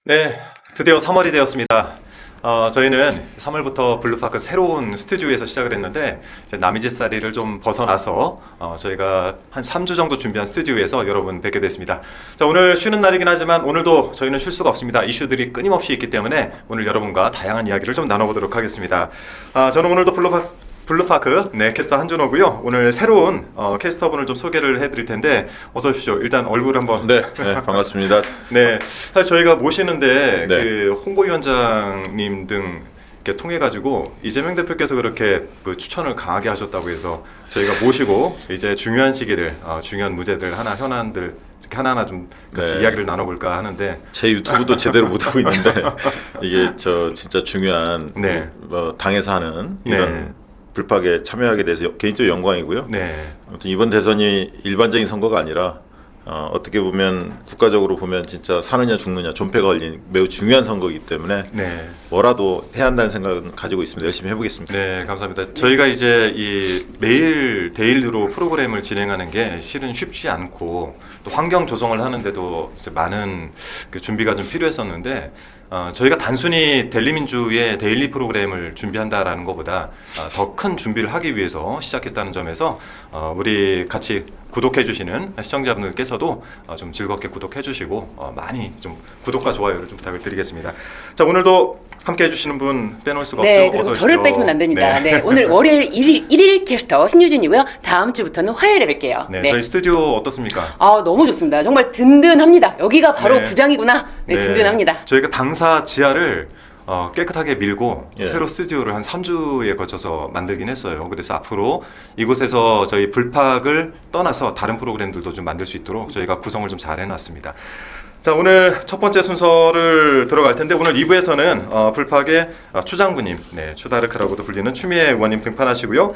네, 드디어 3월이 되었습니다. 저희는 3월부터 블루파크 새로운 스튜디오에서 시작을 했는데 이제 남이짓살이를 좀 벗어나서 저희가 한 3주 정도 준비한 스튜디오에서 여러분 뵙게 됐습니다. 자, 오늘 쉬는 날이긴 하지만 오늘도 저희는 쉴 수가 없습니다. 이슈들이 끊임없이 있기 때문에 오늘 여러분과 다양한 이야기를 좀 나눠보도록 하겠습니다. 저는 오늘도 블루파크 캐스터 한준호고요. 오늘 새로운 캐스터분을 좀 소개를 해드릴 텐데 어서 오십시오. 일단 얼굴 한번. 네, 반갑습니다. 네, 사실 저희가 모시는데 네. 그 홍보위원장님 등 이렇게 통해 가지고 이재명 대표께서 그렇게 그 추천을 강하게 하셨다고 해서 저희가 모시고 이제 중요한 시기들, 중요한 문제들 현안들 이렇게 하나하나 좀 같이 네. 이야기를 나눠볼까 하는데 제 유튜브도 제대로 못 하고 있는데 이게 저 진짜 중요한 네. 당에서 하는 이런 네. 불파에 참여하게 돼서 개인적으로 영광이고요. 네, 아무튼 이번 대선이 일반적인 선거가 아니라 어떻게 보면 국가적으로 보면 진짜 사느냐 죽느냐 존폐가 걸린 매우 중요한 선거이기 때문에 네. 뭐라도 해야 한다는 생각은 가지고 있습니다. 열심히 해보겠습니다. 네, 감사합니다. 저희가 이제 이 매일 데일리로 프로그램을 진행하는 게 실은 쉽지 않고 또 환경 조성을 하는데도 이제 많은 그 준비가 좀 필요했었는데 저희가 단순히 델리민주의 데일리 프로그램을 준비한다라는 것보다 더 큰 준비를 하기 위해서 시작했다는 점에서 우리 같이 구독해 주시는 시청자분들께서도 좀 즐겁게 구독해 주시고 많이 좀 구독과 좋아요를 좀 부탁을 드리겠습니다. 자, 오늘도 함께 해주시는 분 빼놓을 수가 네, 없죠. 그리고 어서 저를 오십시오. 빼시면 안 됩니다. 네. 네, 오늘 월요일 1일 캐스터 신유진이고요. 다음 주부터는 화요일에 뵐게요. 네, 저희 스튜디오 어떻습니까? 너무 좋습니다. 정말 든든합니다. 여기가 바로 네. 부장이구나. 네, 든든합니다. 저희가 당사 지하를 깨끗하게 밀고 예. 새로 스튜디오를 한 3주에 거쳐서 만들긴 했어요. 그래서 앞으로 이곳에서 저희 불팍을 떠나서 다른 프로그램들도 좀 만들 수 있도록 저희가 구성을 좀 잘 해놨습니다. 자, 오늘 첫 번째 순서를 들어갈 텐데 오늘 2부에서는 불팍의 추장군님, 추다르크라고도 불리는 추미애 의원님 등판하시고요.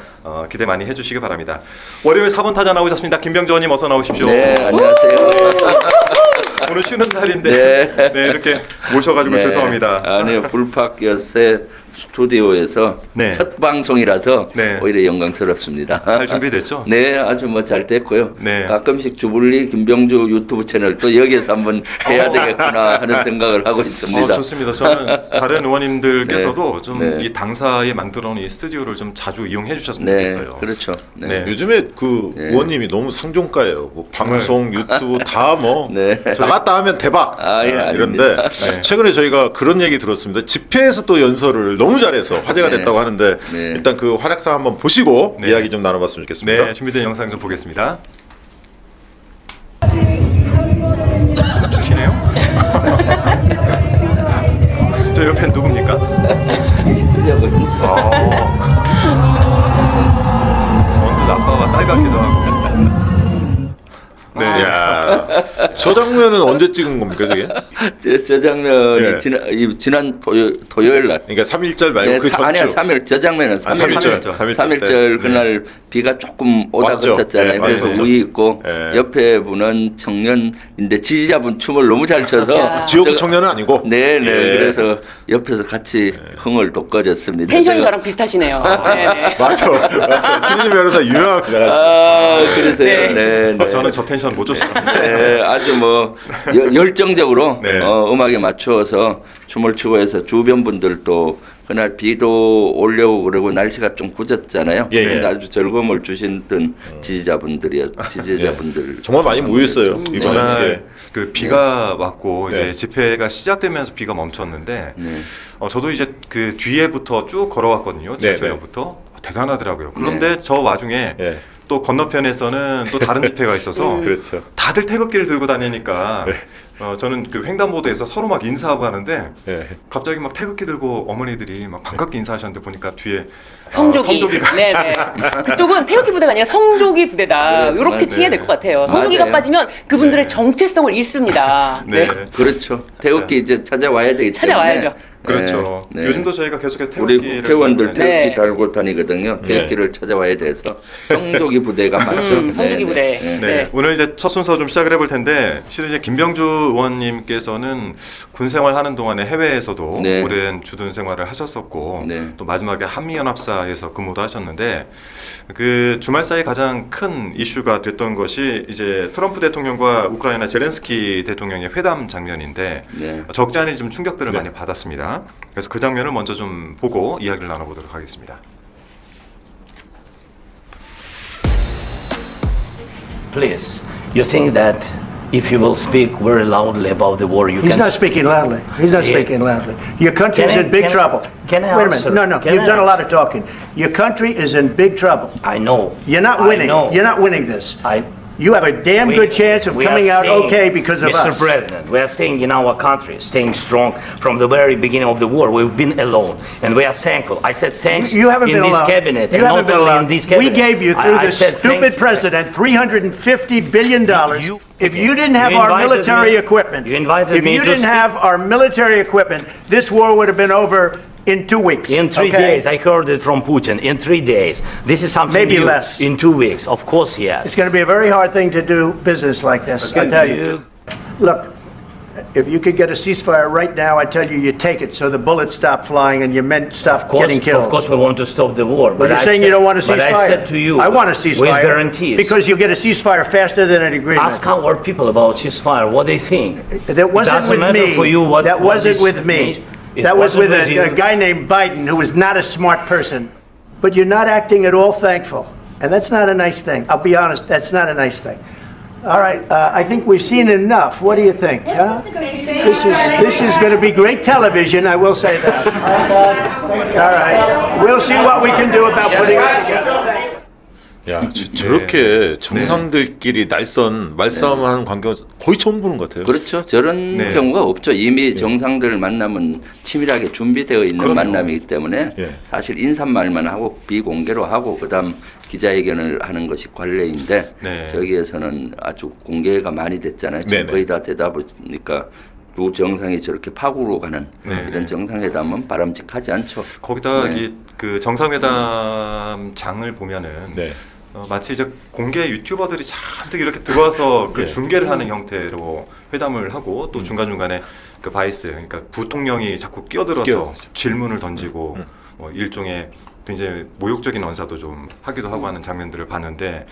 기대 많이 해주시기 바랍니다. 월요일 4번 타자 나오셨습니다. 김병조 의원님 어서 나오십시오. 네, 안녕하세요. 오늘 쉬는 날인데 네. 이렇게 모셔가지고 죄송합니다. 아니요, 불팍 여세 스튜디오에서 네. 첫 방송이라서 네. 오히려 영광스럽습니다. 잘 준비됐죠? 네, 아주 뭐 잘 됐고요. 네. 가끔씩 주불리 김병주 유튜브 채널도 여기에서 한번 해야 되겠구나 하는 생각을 하고 있습니다. 좋습니다. 저는 다른 의원님들께서도 네. 좀 네. 이 당사에 만들어 놓은 이 스튜디오를 좀 자주 이용해 주셨으면 네, 좋겠어요. 그렇죠. 네. 네. 요즘에 그 의원님이 너무 상종가예요. 뭐 방송, 유튜브 다 뭐 네. 나갔다 하면 대박 이런데 네. 최근에 저희가 그런 얘기 들었습니다. 집회에서 또 연설을 너무 잘해서 화제가 네. 됐다고 하는데 네. 일단 그 활약상 한번 보시고 네. 이야기 좀 나눠봤으면 좋겠습니다. 네, 준비된 영상 좀 보겠습니다. 주시네요? 저 옆엔 누굽니까? 언뜻 아빠와 딸 같기도 하고. 네. 야, 저 장면은 언제 찍은 겁니까, 저게? 저 장면이 예. 지난 토요일 날. 그러니까 3.1절 말고 네, 그 전주. 아니야 3일 저 장면은 3.1절 3.1절 그날 비가 조금 오다 왔죠. 그쳤잖아요. 네, 그래서 맞았죠. 우이 있고 네. 옆에 분은 청년인데 지지자분 춤을 너무 잘 춰서 지역구 청년은 아니고. 네네 예. 그래서 옆에서 같이 흥을 돋궈줬습니다. 텐션이 제가. 저랑 비슷하시네요. 네. 맞아. 신인희 변호사 유명합니다. 그러세요. 네. 네. 저는 저 텐션 못 줬습니다. 네, 아주 뭐 열정적으로 네. 음악에 맞추어서 춤을 추고 해서 주변 분들도 그날 비도 오려고 그러고 날씨가 좀 굳었잖아요. 예, 예. 근데 아주 즐거움을 주시던 지지자분들. 정말 많이 모였어요. 이번에. 전날 그 비가 왔고 네. 이제 집회가 시작되면서 비가 멈췄는데 네. 저도 이제 그 뒤에부터 쭉 걸어왔거든요. 네, 집회부터 대단하더라고요. 그런데 저 와중에 예. 또 건너편에서는 또 다른 집회가 있어서 그렇죠. 다들 태극기를 들고 다니니까 네. 저는 그 횡단보도에서 서로 막 인사하고 하는데 예. 갑자기 막 태극기 들고 어머니들이 막 반갑게 인사하셨는데 보니까 뒤에 성조기. 성조기가 네네. 그쪽은 태극기 부대가 아니라 성조기 부대다. 네, 이렇게 맞아요. 칭해야 될 것 같아요. 성조기가 맞아요. 빠지면 그분들의 네. 정체성을 잃습니다. 네. 그렇죠. 태극기 이제 찾아와야 되기 때문에. 찾아와야죠. 그렇죠. 네. 요즘도 저희가 계속해서 우리 태극기를 국회의원들 들고 다니는데 태극기 달고 다니거든요. 태극기를 찾아와야 돼서 성조기 부대가 맞죠. 성조기 부대. 네. 오늘 이제 첫 순서 좀 시작을 해볼 텐데 실은 이제 김병주 의원님께서는 군 생활하는 동안에 해외에서도 네. 오랜 주둔 생활을 하셨었고 네. 또 마지막에 한미연합사에서 근무도 하셨는데 그 주말 사이 가장 큰 이슈가 됐던 것이 이제 트럼프 대통령과 우크라이나 젤렌스키 대통령의 회담 장면인데 네. 적지 않은 좀 충격들을 많이 받았습니다. 그래서 그 장면을 먼저 좀 보고 이야기를 나눠보도록 하겠습니다. Please, you think that if you will speak very loudly about the war, you He's can... not speaking loudly. He's not Yeah. speaking loudly. Your country is Can I- in big can I- trouble. can I Wait a answer? minute. No, no. Can You've I done a lot answer? of talking. Your country is in big trouble. I know. You're not I winning. know. You're not winning this. I... You have a damn We- good chance of we are coming out staying, okay because of Mr. us. President, we are staying in our country, staying strong from the very beginning of the war. We've been alone, and we are thankful. I said thanks You haven't in been this alone. cabinet, You and haven't not been only alone. in this cabinet. We gave you, through I the said thank stupid you. president, $350 billion. You- If you didn't have You our invited military me- equipment, you invited if me you to didn't speak- have our military equipment, this war would have been over in 2 weeks. In 3 okay? days, I heard it from Putin. In 3 days, this is something Maybe new. less. In 2 weeks, of course, yes. It's going to be a very hard thing to do business like this, I tell you. Look, if you could get a ceasefire right now, I tell you, you take it so the bullets stop flying and your men stop getting killed. Of course, we want to stop the war. But you're I saying said- you don't want a ceasefire. But I said to you, I want a ceasefire. with guarantees. Because you'll get a ceasefire faster than an agreement. Ask our people about ceasefire, what they think. That wasn't Doesn't with matter me. for you what- That what wasn't this with me. means. It That was wasn't with with a you. guy named Biden, who was not a smart person. But you're not acting at all thankful. And that's not a nice thing. I'll be honest, that's not a nice thing. All right, I think we've seen enough. What do you think? Huh? This is going to be great television, I will say that. All right, we'll see what we can do about putting it together. 야, 저렇게 정상들끼리 날선 말싸움을 하는 광경은 거의 처음 보는 것 같아요. 그렇죠. 저런 네. 경우가 없죠. 이미 정상들 만남은 치밀하게 준비되어 있는 그럼요. 만남이기 때문에 예. 사실 인사말만 하고 비공개로 하고 그다음 기자회견을 하는 것이 관례인데 네. 저기에서는 아주 공개가 많이 됐잖아요. 지금 네네. 거의 다 되다 보니까 두 정상이 저렇게 파국으로 가는 네. 이런 정상회담은 바람직하지 않죠. 거기다 네. 그 정상회담 장을 보면은 네. 마치 이제 공개 유튜버들이 잔뜩 이렇게 들어와서 그 네. 중계를 하는 형태로 회담을 하고 또 중간중간에 그 바이스 그러니까 부통령이 자꾸 끼어들어서 끼어들죠. 질문을 던지고 뭐 일종의 굉장히 모욕적인 언사도 좀 하기도 하고 하는 장면들을 봤는데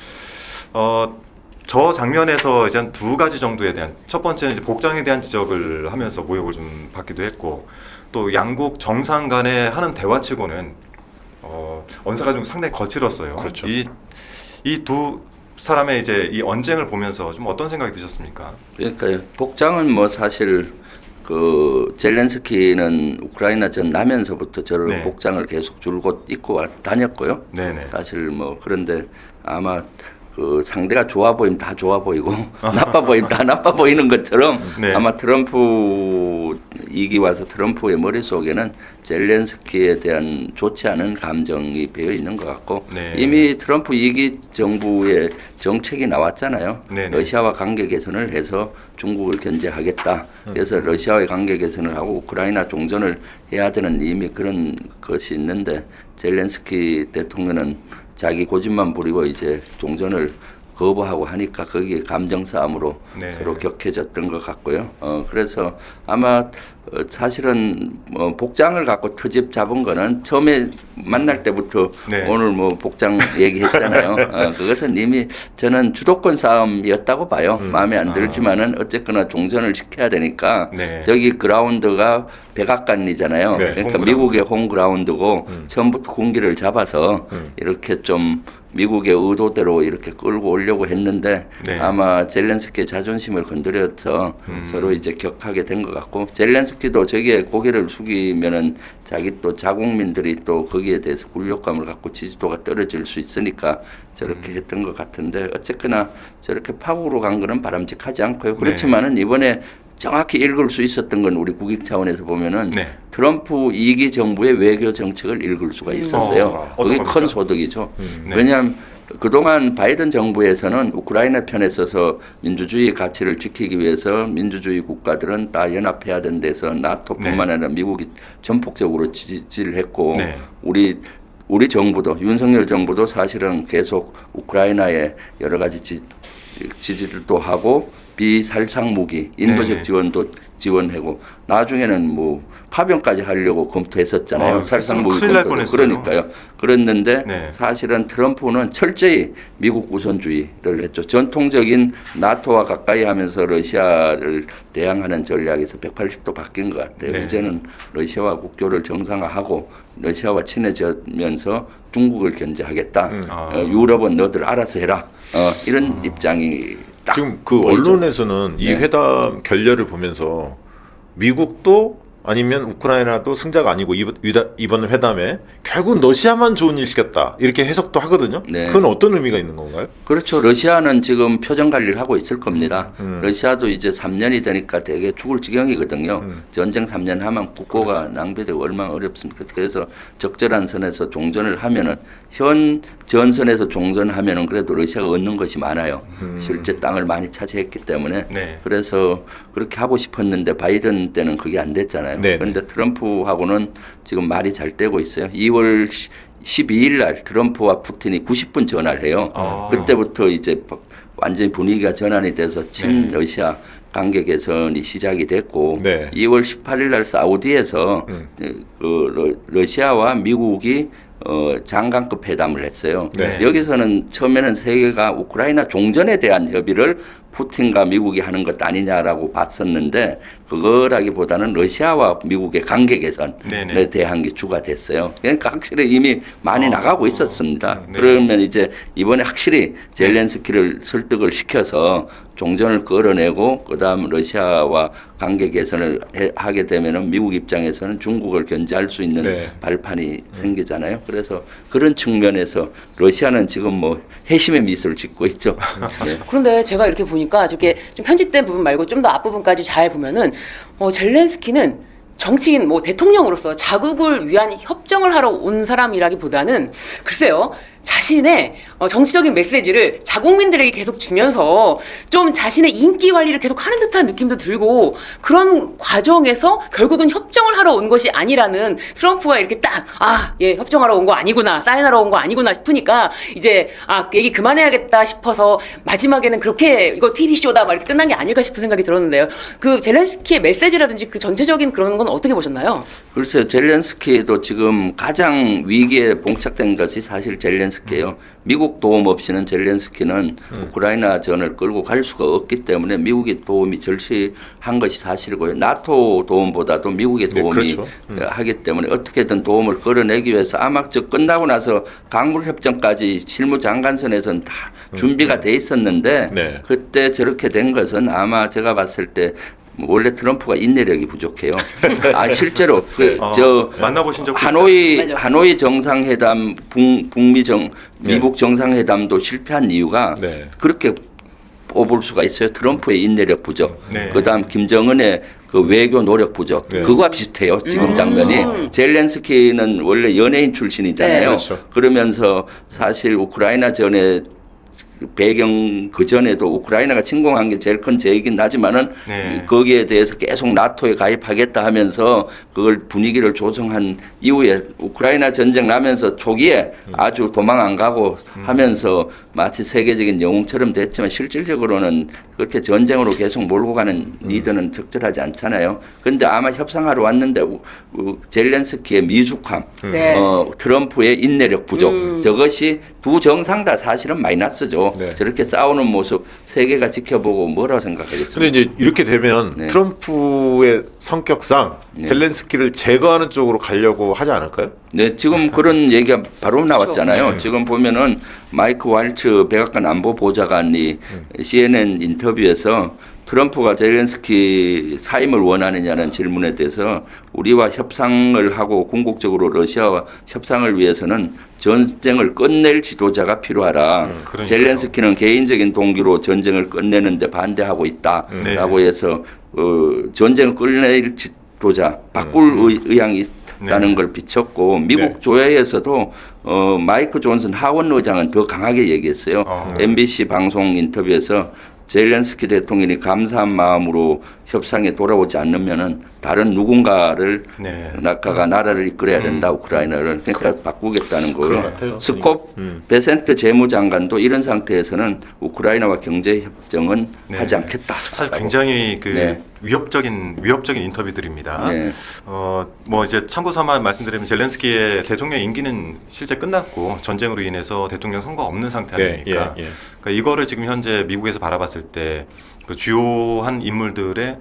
저 장면에서 이제 한 2가지 정도에 대한 첫 번째는 이제 복장에 대한 지적을 하면서 모욕을 좀 받기도 했고 또 양국 정상 간에 하는 대화치고는 언사가 좀 상당히 거칠었어요. 그렇죠. 이 두 사람의 이제 이 언쟁을 보면서 좀 어떤 생각이 드셨습니까? 그러니까 복장은 뭐 사실 그 젤렌스키는 우크라이나 전 나면서부터 저런 네. 복장을 계속 줄곧 입고 다녔고요. 네네. 사실 뭐 그런데 아마 그 상대가 좋아 보이면 다 좋아 보이고 나빠 보이면 다 나빠 보이는 것처럼 네. 아마 트럼프 이기 와서 트럼프의 머릿속에는 젤렌스키에 대한 좋지 않은 감정이 배어 있는 것 같고 네. 이미 트럼프 이기 정부의 정책이 나왔잖아요. 네네. 러시아와 관계 개선을 해서 중국을 견제하겠다. 그래서 러시아와의 관계 개선을 하고 우크라이나 종전을 해야 되는 이미 그런 것이 있는데 젤렌스키 대통령은 자기 고집만 부리고 이제 종전을 거부하고 하니까 거기에 감정 싸움으로 네. 서로 격해졌던 것 같고요. 그래서 아마 사실은 복장을 갖고 트집 잡은 거는 처음에 만날 때부터 네. 오늘 뭐 복장 얘기했잖아요. 그것은 이미 저는 주도권 싸움이었다고 봐요. 마음에 안 들지만은 어쨌거나 종전을 지켜야 되니까 네. 저기 그라운드가 백악관이잖아요. 네, 그러니까 홈그라운드. 미국의 홈그라운드고 처음부터 공기를 잡아서 이렇게 좀 미국의 의도대로 이렇게 끌고 오려고 했는데 네. 아마 젤렌스키의 자존심을 건드려서 서로 이제 격하게 된 것 같고 젤렌스키도 저기에 고개를 숙이면은 자기 또 자국민들이 또 거기에 대해서 굴욕감을 갖고 지지도가 떨어질 수 있으니까 저렇게 했던 것 같은데 어쨌거나 저렇게 파국으로 간 거는 바람직하지 않고요. 그렇지만은 이번에 정확히 읽을 수 있었던 건 우리 국익 차원에서 보면은 네. 트럼프 2기 정부의 외교 정책을 읽을 수가 있었어요. 어떤 그게 겁니까? 큰 소득이죠. 네. 왜냐하면 그동안 바이든 정부에서는 우크라이나 편에 서서 민주주의 가치를 지키기 위해서 민주주의 국가들은 다 연합해야 된다 해서 나토뿐만 네. 아니라 미국이 전폭적으로 지지를 했고 네. 우리 정부도 윤석열 정부도 사실은 계속 우크라이나에 여러 가지 지지를 또 하고 비살상 무기, 인도적 네. 지원도 지원하고 나중에는 뭐 파병까지 하려고 검토했었잖아요. 살상 무기 큰일 날 검토도. 뻔했어요. 그러니까요. 그랬는데 네. 사실은 트럼프는 철저히 미국 우선주의를 했죠. 전통적인 나토와 가까이 하면서 러시아를 대항하는 전략에서 180도 바뀐 것 같아요. 네. 이제는 러시아와 국교를 정상화하고 러시아와 친해지면서 중국을 견제하겠다. 유럽은 너들 알아서 해라. 이런 입장이 딱 지금 그 보이죠. 언론에서는 이 네. 회담 결렬을 보면서 미국도 아니면 우크라이나도 승자가 아니고 이번 회담에 결국 러시아만 좋은 일 시켰다 이렇게 해석도 하거든요. 네. 그건 어떤 의미가 있는 건가요? 그렇죠. 러시아는 지금 표정 관리를 하고 있을 겁니다. 러시아도 이제 3년이 되니까 되게 죽을 지경이거든요. 전쟁 3년 하면 국고가 낭비되고 얼마나 어렵습니까? 그래서 적절한 선에서 종전을 하면은 현 전선에서 종전하면은 그래도 러시아가 얻는 것이 많아요. 실제 땅을 많이 차지했기 때문에 네. 그래서 그렇게 하고 싶었는데 바이든 때는 그게 안 됐잖아요. 네. 그런데 트럼프하고는 지금 말이 잘 되고 있어요. 2월 12일 날 트럼프와 푸틴이 90분 전화를 해요. 그때부터 이제 완전히 분위기가 전환이 돼서 친러시아 관계 개선이 시작이 됐고 네. 2월 18일 날 사우디에서 그 러시아와 미국이 장관급 회담을 했어요. 네. 여기서는 처음에는 세계가 우크라이나 종전에 대한 협의를 푸틴과 미국이 하는 것 아니냐라고 봤었는데 그거라기보다는 러시아와 미국의 관계 개선에 네네. 대한 게 주가 됐어요. 그러니까 확실히 이미 많이 나가고 있었습니다. 네. 그러면 이제 이번에 확실히 젤렌스키를 설득을 시켜서 종전을 끌어내고 그다음 러시아와 관계 개선을 하게 되면은 미국 입장에서는 중국을 견제할 수 있는 네. 발판이 생기잖아요. 그래서 그런 측면에서 러시아는 지금 뭐 회심의 미소를 짓고 있죠. 네. 그런데 제가 이렇게 보니까 저게 좀 편집된 부분 말고 좀 더 앞부분까지 잘 보면은 젤렌스키는 정치인 뭐 대통령으로서 자국을 위한 협정을 하러 온 사람이라기보다는 글쎄요. 자신의 정치적인 메시지를 자국민들에게 계속 주면서 좀 자신의 인기 관리를 계속 하는 듯한 느낌도 들고 그런 과정에서 결국은 협정을 하러 온 것이 아니라는 트럼프가 이렇게 딱 예, 협정하러 온 거 아니구나, 사인하러 온 거 아니구나 싶으니까 이제 얘기 그만해야겠다 싶어서 마지막에는 그렇게 이거 TV쇼다 막 이렇게 끝난 게 아닐까 싶은 생각이 들었는데요. 그 젤렌스키의 메시지라든지 그 전체적인 그런 건 어떻게 보셨나요? 글쎄요. 젤렌스키도 지금 가장 위기에 봉착된 것이 사실 젤렌스키예요. 미국 도움 없이는 젤렌스키는 우크라이나 전을 끌고 갈 수가 없기 때문에 미국의 도움이 절실한 것이 사실이고요. 나토 도움보다도 미국의 네, 도움이 그렇죠. 하기 때문에 어떻게든 도움을 끌어내기 위해서 아마 저 끝나고 나서 강물협정까지 실무장관선에서는 다 준비가 돼 있었는데 네. 그때 저렇게 된 것은 아마 제가 봤을 때 원래 트럼프가 인내력이 부족해요. 실제로 만나보신 적도 맞아. 하노이 정상회담, 미국 정상회담도 실패한 이유가 네. 그렇게 뽑을 수가 있어요. 트럼프의 인내력 부족. 네. 그다음 김정은의 그 외교 노력 부족. 네. 그거와 비슷해요. 지금 장면이. 젤렌스키는 원래 연예인 출신이잖아요. 네. 그렇죠. 그러면서 사실 우크라이나 전에 배경 그 전에도 우크라이나가 침공한 게 제일 큰 죄이긴 하지만은 네. 거기에 대해서 계속 나토에 가입하겠다 하면서 그걸 분위기를 조성한 이후에 우크라이나 전쟁 나면서 초기에 아주 도망 안 가고 하면서 마치 세계적인 영웅처럼 됐지만 실질적으로는 그렇게 전쟁으로 계속 몰고 가는 리더는 적절하지 않잖아요. 그런데 아마 협상하러 왔는데 젤렌스키의 미숙함, 네. 트럼프의 인내력 부족 저것이 두 정상 다 사실은 마이너스죠. 네. 저렇게 싸우는 모습 세계가 지켜보고 뭐라고 생각하겠습니까? 근데 이제 이렇게 되면 네. 트럼프의 성격상 젤렌스키를 제거하는 쪽으로 가려고 하지 않을까요? 네, 지금 그런 얘기가 바로 나왔잖아요. 네. 지금 보면은 마이크 왈츠 백악관 안보 보좌관이 CNN 인터뷰에서 트럼프가 젤렌스키 사임을 원하느냐는 질문에 대해서 우리와 협상을 하고 궁극적으로 러시아와 협상을 위해서는 전쟁을 끝낼 지도자가 필요하다. 그러니까요. 젤렌스키는 개인적인 동기로 전쟁을 끝내는데 반대하고 있다라고 해서 전쟁을 끝낼 지도자 바꿀 의향이 있다는 걸 비췄고 미국 네. 조회에서도 마이크 존슨 하원 의장은 더 강하게 얘기했어요. MBC 방송 인터뷰에서 젤렌스키 대통령이 감사한 마음으로 협상에 돌아오지 않으면은 다른 누군가를 네. 나카가 나라를 이끌어야 된다 우크라이나를 그러니까 바꾸겠다는 그런 것 거예요. 같아요. 스콥 베센트 재무장관도 이런 상태에서는 우크라이나와 경제 협정은 네. 하지 않겠다. 사실 굉장히 그 네. 위협적인 인터뷰들입니다. 네. 뭐 이제 참고삼아 말씀드리면 젤렌스키의 대통령 임기는 실제 끝났고 전쟁으로 인해서 대통령 선거가 없는 상태 아닙니까? 예. 그러니까 이거를 지금 현재 미국에서 바라봤을 때 그 주요한 인물들의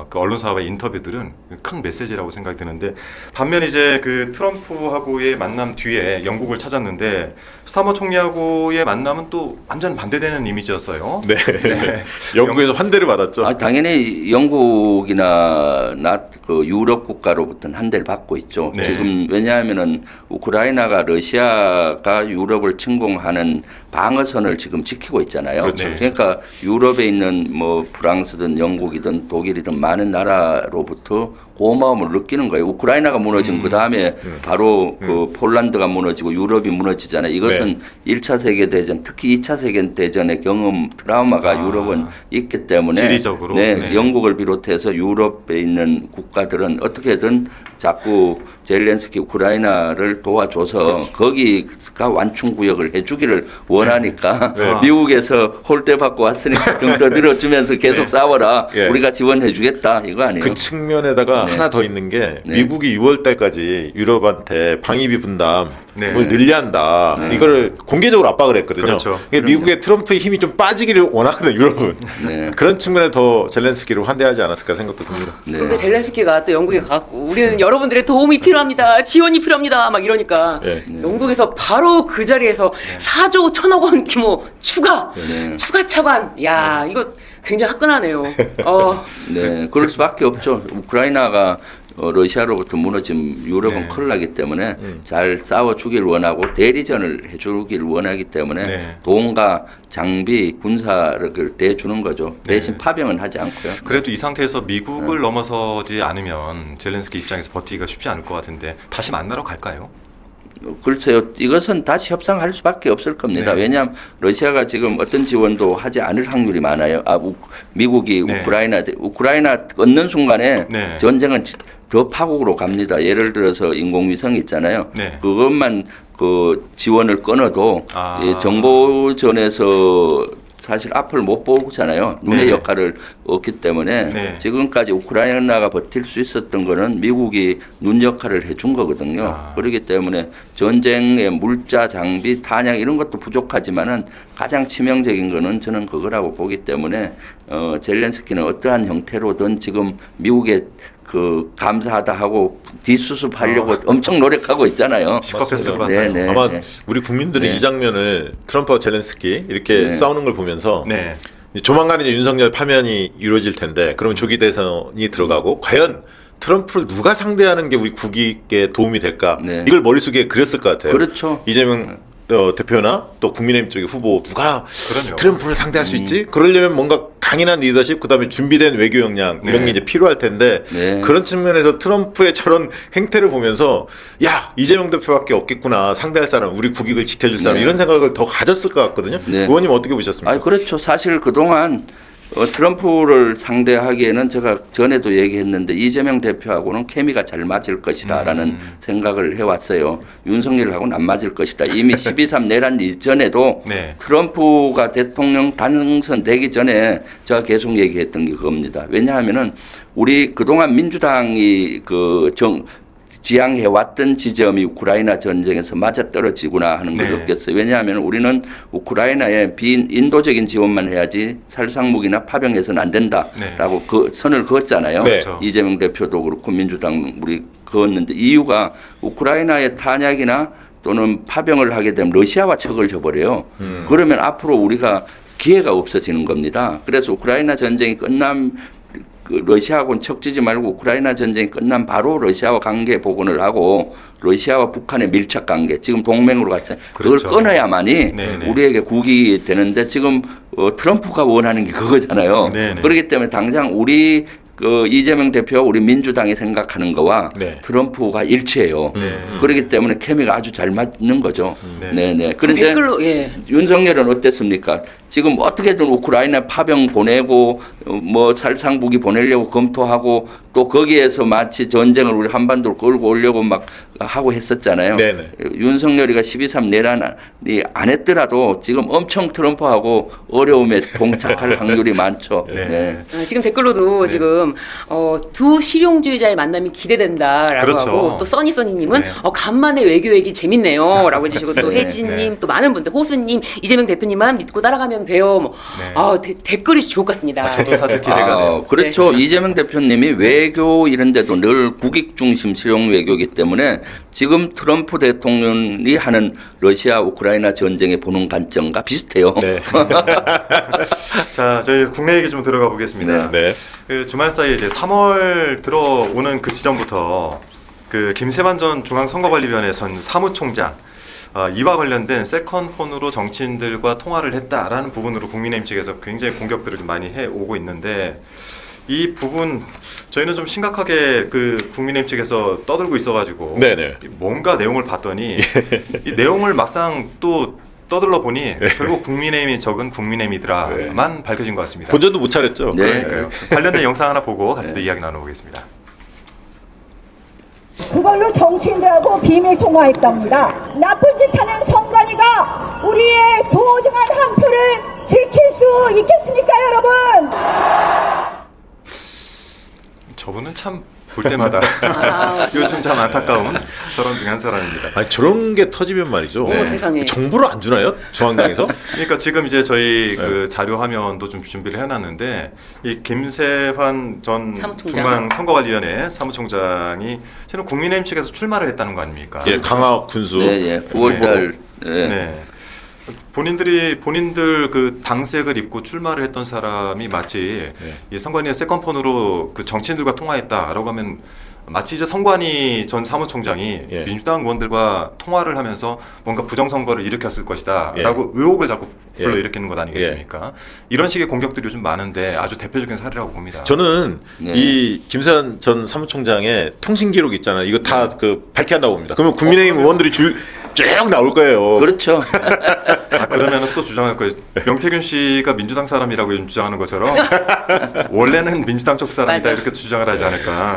그 언론사와의 인터뷰들은 큰 메시지라고 생각이 드는데 반면 이제 그 트럼프하고의 만남 뒤에 영국을 찾았는데 스타머 총리하고의 만남은 또 완전 반대되는 이미지였어요. 네. 영국에서 환대를 받았죠. 아, 당연히 영국이나 그 유럽 국가로부터는 한대를 받고 있죠. 네. 지금 왜냐하면은 우크라이나가 러시아가 유럽을 침공하는 방어선을 지금 지키고 있잖아요. 그렇죠. 그러니까 유럽에 있는 뭐 프랑스든 영국이든 독일이든 많은 나라로부터 고마움을 느끼는 거예요. 우크라이나가 무너지면 그 다음에 바로 그 폴란드가 무너지고 유럽이 무너지잖아요. 이것은 1차 세계대전, 특히 2차 세계대전의 경험, 트라우마가 유럽은 있기 때문에 지리적으로? 네, 네. 영국을 비롯해서 유럽에 있는 국가들은 어떻게든 자꾸 젤렌스키 우크라이나를 도와줘서 거기가 완충구역을 해주기를 원하니까 미국에서 홀대받고 왔으니까 등 더 들어주면서 계속 싸워라. 예. 우리가 지원해주겠다. 이거 아니에요? 그 측면에다가 네. 하나 더 있는 게 네. 미국이 6월 달까지 유럽한테 방위비 분담을 네. 늘려한다. 이거를 공개적으로 압박을 했거든요. 그렇죠. 이게 미국의 트럼프의 힘이 좀 빠지기를 원하거든요, 유럽은. 네. 그런 측면에 더 젤렌스키를 환대하지 않았을까 생각도 듭니다. 네. 근데 젤렌스키가 또 영국에 가갖고 우리는 여러분들의 도움이 필요합니다. 지원이 필요합니다. 막 이러니까 네. 영국에서 바로 그 자리에서 4조 1천억 원 규모 추가 차관. 야 이거 굉장히 화끈하네요. 네, 그럴 수밖에 없죠. 우크라이나가 러시아로부터 무너진 유럽은 네. 큰일 나기 때문에 잘 싸워주길 원하고 대리전을 해주길 원하기 때문에 네. 돈과 장비, 군사를 대주는 거죠. 대신 파병은 하지 않고요. 그래도 이 상태에서 미국을 넘어서지 않으면 젤렌스키 입장에서 버티기가 쉽지 않을 것 같은데 다시 만나러 갈까요? 글쎄요, 이것은 다시 협상할 수밖에 없을 겁니다. 네. 왜냐하면 러시아가 지금 어떤 지원도 하지 않을 확률이 많아요. 미국이 네. 우크라이나 얻는 순간에 네. 전쟁은 더 파국으로 갑니다. 예를 들어서 인공위성 있잖아요. 네. 그것만 그 지원을 끊어도 아. 이 정보전에서 사실 앞을 못 보잖아요. 눈의 네. 역할을 얻기 때문에 네. 지금까지 우크라이나가 버틸 수 있었던 거는 미국이 눈 역할을 해준 거거든요. 아. 그렇기 때문에 전쟁의 물자, 장비, 탄약 이런 것도 부족하지만은 가장 치명적인 거는 저는 그거라고 보기 때문에 젤렌스키는 어떠한 형태로든 지금 미국의 그 감사하다 하고 뒷수습하려고 엄청 노력하고 있잖아요. 시겁했을 것 네, 같아요. 네. 아마 우리 국민들이 네. 이 장면을 트럼프와 젤렌스키 이렇게 네. 싸우는 걸 보면서 네. 조만간 이제 윤석열 파면이 이루어질 텐데 그러면 조기 대선이 들어가고 과연 트럼프를 누가 상대하는 게 우리 국익에 도움이 될까? 네. 이걸 머릿속에 그렸을 것 같아요. 그렇죠. 이재명 대표나 또 국민의힘 쪽의 후보 누가 그럼요. 트럼프를 상대할 수 있지? 그러려면 뭔가 강인한 리더십, 그다음에 준비된 외교 역량 이런 네. 게 이제 필요할 텐데 네. 그런 측면에서 트럼프의 저런 행태를 보면서 야 이재명 대표밖에 없겠구나 상대할 사람, 우리 국익을 지켜줄 사람 네. 이런 생각을 더 가졌을 것 같거든요. 네. 의원님 어떻게 보셨습니까? 아, 그렇죠. 사실 그동안 트럼프를 상대하기에는 제가 전에도 얘기했는데 이재명 대표하고는 케미가 잘 맞을 것이다라는 생각을 해왔어요. 윤석열하고는 안 맞을 것이다. 이미 12.3 내란 이전에도 네. 트럼프가 대통령 당선되기 전에 제가 계속 얘기했던 게 그겁니다. 왜냐하면은 우리 그동안 민주당이 지향해 왔던 지점이 우크라이나 전쟁에서 맞아떨어지구나 하는 걸 네. 느꼈어요. 왜냐하면 우리는 우크라이나에 비인도적인 지원만 해야지 살상무기나 파병해서는 안 된다라고 그 선을 그었잖아요. 네. 그렇죠. 이재명 대표도 그렇고 민주당 우리 그었는데 이유가 우크라이나의 탄약이나 또는 파병을 하게 되면 러시아와 척을 져버려요. 그러면 앞으로 우리가 기회가 없어지는 겁니다. 그래서 우크라이나 전쟁이 러시아하고는 척지지 말고 우크라이나 전쟁이 끝난 바로 러시아와 관계 복원을 하고 러시아와 북한의 밀착 관계 지금 동맹으로 갔잖아요. 그걸 그렇죠. 끊어야만이 네네. 우리에게 국익이 되는데 지금 트럼프가 원하는 게 그거잖아요. 네네. 그렇기 때문에 당장 우리 이재명 대표와 우리 민주당이 생각하는 거와 네. 트럼프가 일치해요. 네. 그렇기 때문에 케미가 아주 잘 맞는 거죠. 네. 네네. 지금 그런데 댓글로 윤석열은 어땠습니까? 지금 어떻게든 우크라이나 파병 보내고 뭐 살상무기 보내려고 검토하고 또 거기에서 마치 전쟁을 우리 한반도로 끌고 오려고 막 하고 했었잖아요. 네네. 윤석열이가 12.3 내란이 안 했더라도 지금 엄청 트럼프하고 어려움에 동착할 확률이 많죠. 네. 지금 댓글로도 지금 두 실용주의자의 만남이 기대된다라고 그렇죠. 하고 또 써니님은 네. 간만에 외교 얘기 재밌네요라고 해주시고 또 네. 혜진님 또 많은 분들 호수님 이재명 대표님만 믿고 따라가면 돼요. 뭐 댓글이 주옥 같습니다. 저도 사실 기대가 돼요. 그렇죠. 이재명 대표님이 외교 이런 데도 늘 국익 중심 실용 외교이기 때문에 지금 트럼프 대통령이 하는 러시아 우크라이나 전쟁에 보는 관점과 비슷해요. 네. 자, 저희 국내 얘기 좀 들어가 보겠습니다. 네. 그 주말 사이에 이제 3월 들어오는 그 지점부터 그 김세만 전 중앙선거관리위원회 전 사무총장 이와 관련된 세컨폰으로 정치인들과 통화를 했다라는 부분으로 국민의힘 측에서 굉장히 공격들을 좀 많이 해오고 있는데 이 부분 저희는 좀 심각하게 그 국민의힘 측에서 떠들고 있어가지고 네네. 뭔가 내용을 봤더니 이 내용을 막상 또 떠들러 보니 결국 국민의힘이 적은 국민의힘이더라만 밝혀진 것 같습니다. 본전도 못 차렸죠. 네. 그러니까요. 관련된 영상 하나 보고 같이 또 이야기 나눠보겠습니다. 그걸로 정치인들하고 비밀 통화했답니다. 나쁜 짓 하는 선관위가 우리의 소중한 한 표를 지킬 수 있겠습니까, 여러분? 저분은 참 볼 때마다 요즘 참 안타까운 사람 중에 한 사람입니다. 아니 저런 게 터지면 말이죠. 어머, 세상에. 정보를 안 주나요? 중앙당에서? 그러니까 지금 이제 저희 그 자료 화면도 좀 준비를 해놨는데 이 김세환 전 사무총장. 중앙선거관리위원회 사무총장이 저는 국민의힘 측에서 출마를 했다는 거 아닙니까? 예, 강화 군수. 네, 9월달. 네. 본인들 그 당색을 입고 출마를 했던 사람이 마치 이 선관위의 세컨폰으로 그 정치인들과 통화했다라고 하면 마치 이제 선관위 전 사무총장이 예. 민주당 의원들과 통화를 하면서 뭔가 부정선거를 일으켰을 것이다라고 예. 의혹을 자꾸 예. 불러일으키는 것 아니겠습니까? 이런 식의 공격들이 요즘 많은데 아주 대표적인 사례라고 봅니다. 저는 네. 이 김세환 전 사무총장의 통신 기록 있잖아요. 이거 다 그 밝혀야 한다고 봅니다. 그러면 국민의힘 의원들이 쭉 나올 거예요. 그렇죠. 그러면 또 주장할 거예요. 명태균 씨가 민주당 사람이라고 요즘 주장하는 것처럼 원래는 민주당 쪽 사람이다 맞아. 이렇게 주장을 하지 않을까.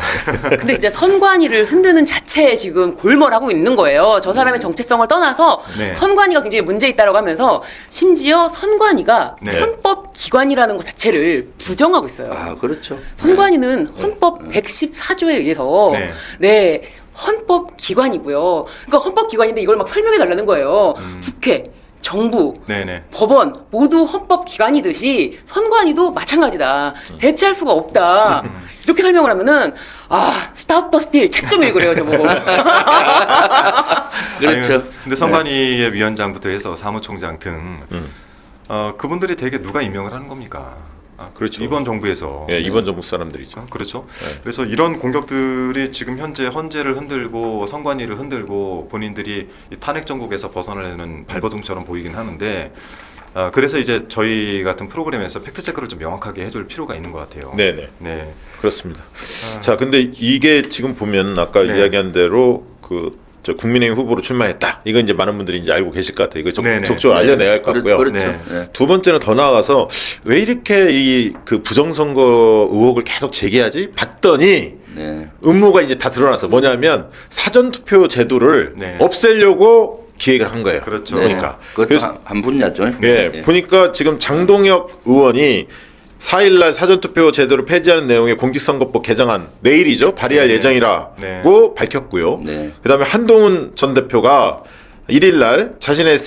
근데 진짜 선관위를 흔드는 자체에 지금 골몰하고 있는 거예요. 저 사람의 정체성을 떠나서 네. 선관위가 굉장히 문제 있다라고 하면서 심지어 선관위가 네. 헌법 기관이라는 것 자체를 부정하고 있어요. 아, 그렇죠. 선관위는 헌법 114조에 의해서 네. 헌법 기관이고요. 그러니까 헌법 기관인데 이걸 막 설명해 달라는 거예요. 국회, 정부, 네네. 법원 모두 헌법 기관이듯이 선관위도 마찬가지다. 대체할 수가 없다. 이렇게 설명을 하면은 스탑 더 스틸 책 좀 읽으래요 저보고. 그렇죠. 아니, 근데 선관위의 위원장부터 해서 사무총장 등 그분들이 대개 누가 임명을 하는 겁니까? 그렇죠. 이번 정부에서. 예, 이번 정부 사람들이죠. 그렇죠. 그래서 이런 공격들이 지금 현재 헌재를 흔들고 선관위를 흔들고 본인들이 이 탄핵 정국에서 벗어나려는 발버둥처럼 보이긴 하는데 그래서 이제 저희 같은 프로그램에서 팩트 체크를 좀 명확하게 해줄 필요가 있는 것 같아요. 네네. 네. 그렇습니다. 자, 근데 이게 지금 보면 아까 네. 이야기한 대로 저 국민의힘 후보로 출마했다. 이거 이제 많은 분들이 이제 알고 계실 것 같아요. 이거 네네. 적극적으로 알려내야 할 것 같고요. 그렇죠. 네. 네. 두 번째는 더 나아가서 왜 이렇게 이 그 부정선거 의혹을 계속 제기하지? 봤더니 네. 음모가 이제 다 드러나서 뭐냐면 사전투표 제도를 네. 없애려고 기획을 한 거예요. 그렇죠. 네. 그러니까. 그것도 그래서 한 분야죠. 예, 보니까 지금 장동혁 의원이 4일날 사전투표 제도를 폐지하는 내용의 공직선거법 개정안 내일이죠 발의할 네. 예정이라고 네. 밝혔고요. 네. 그다음에 한동훈 전 대표가 1일날 자신의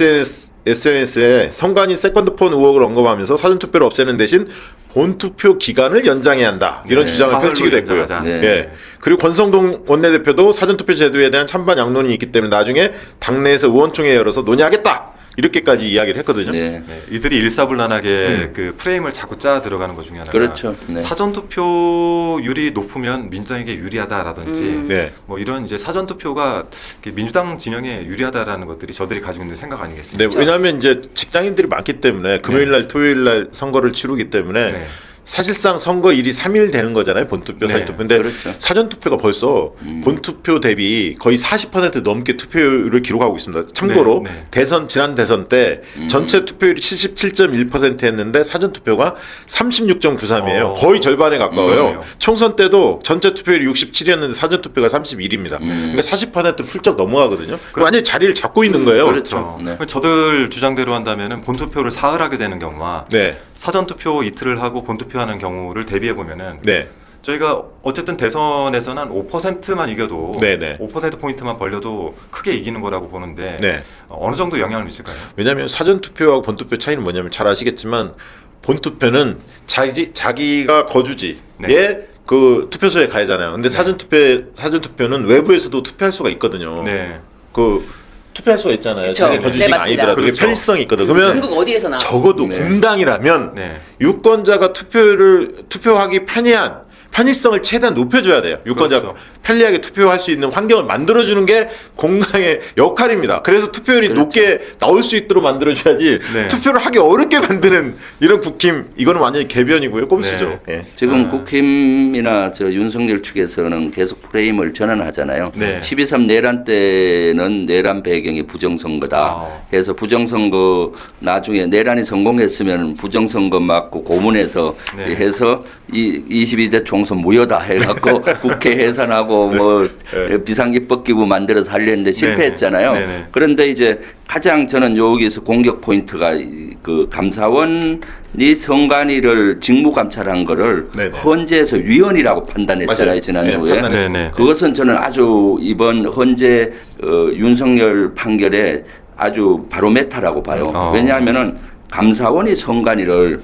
SNS에 선관위 세컨드폰 의혹을 언급하면서 사전투표를 없애는 대신 본투표 기간을 연장해야 한다 이런 네, 주장을 사흘로 펼치기도 했고요. 연장하자. 네. 예. 그리고 권성동 원내대표도 사전투표 제도에 대한 찬반 양론이 있기 때문에 나중에 당내에서 의원총회 열어서 논의하겠다 이렇게까지 이야기를 했거든요. 네. 네, 이들이 일사불란하게 그 프레임을 자꾸 짜 들어가는 것 중에 하나가 그렇죠. 네. 사전투표율이 높으면 민주당에게 유리하다라든지 네. 뭐 이런 이제 사전투표가 민주당 진영에 유리하다라는 것들이 저들이 가지고 있는 생각 네, 아니겠습니까? 왜냐하면 이제 직장인들이 많기 때문에 금요일날, 토요일날 선거를 치르기 때문에 네. 사실상 선거일이 3일 되는 거잖아요. 본투표, 네, 사전투표인데 그렇죠. 사전투표가 벌써 본투표 대비 거의 40% 넘게 투표율을 기록하고 있습니다. 참고로 네, 네. 지난 대선 때 전체 투표율이 77.1% 했는데 사전투표가 36.93이에요. 거의 절반에 가까워요. 그러네요. 총선 때도 전체 투표율이 67이었는데 사전투표가 31입니다. 그러니까 40% 훌쩍 넘어가거든요. 완전히 자리를 잡고 있는 거예요. 그렇죠. 네. 저들 주장대로 한다면은 본투표를 사흘하게 되는 경우와 네. 사전투표 이틀을 하고 본투표하는 경우를 대비해 보면은 네. 저희가 어쨌든 대선에서는 한 5%만 이겨도 네네. 5% 포인트만 벌려도 크게 이기는 거라고 보는데 네. 어느 정도 영향을 미칠까요? 왜냐하면 사전투표하고 본투표 차이는 뭐냐면 잘 아시겠지만 본투표는 자기가 거주지에 네. 그 투표소에 가야잖아요. 근데 사전투표는 외부에서도 투표할 수가 있거든요. 네. 그 투표할 수가 있잖아요. 그쵸. 자기 거주지가 네, 맞습니다. 아니더라도 그게 그렇죠. 편리성이 있거든. 그러면 전국 어디에서나. 적어도 네. 분당이라면 네. 유권자가 투표하기 편의성을 최대한 높여줘야 돼요. 유권자가 그렇죠. 편리하게 투표할 수 있는 환경을 만들어주는 게 공당의 역할입니다. 그래서 투표율이 그렇죠. 높게 나올 수 있도록 만들어줘야지 네. 투표를 하기 어렵게 만드는 이런 국힘 이거는 완전히 개변이고요. 꼼수죠. 네. 예. 지금 국힘이나 저 윤석열 측에서는 계속 프레임을 전환하잖아요. 네. 12.3 내란 때는 내란 배경이 부정선거다 아. 해서 부정선거 나중에 내란이 성공했으면 부정선거 맞고 고문해서 네. 해서 22대 총선 무효다 해갖고 국회 해산하고 뭐 비상입법기구 만들어서 하려는데 실패했잖아요. 네네. 그런데 이제 가장 저는 여기서 공격 포인트가 그 감사원이 선관위를 직무 감찰한 거를 네네. 헌재에서 위헌이라고 판단했잖아요. 맞아요. 지난주에. 네, 판단했습니다. 네네. 그것은 저는 아주 이번 헌재 윤석열 판결에 아주 바로메타라고 봐요. 왜냐하면은 감사원이 선관위를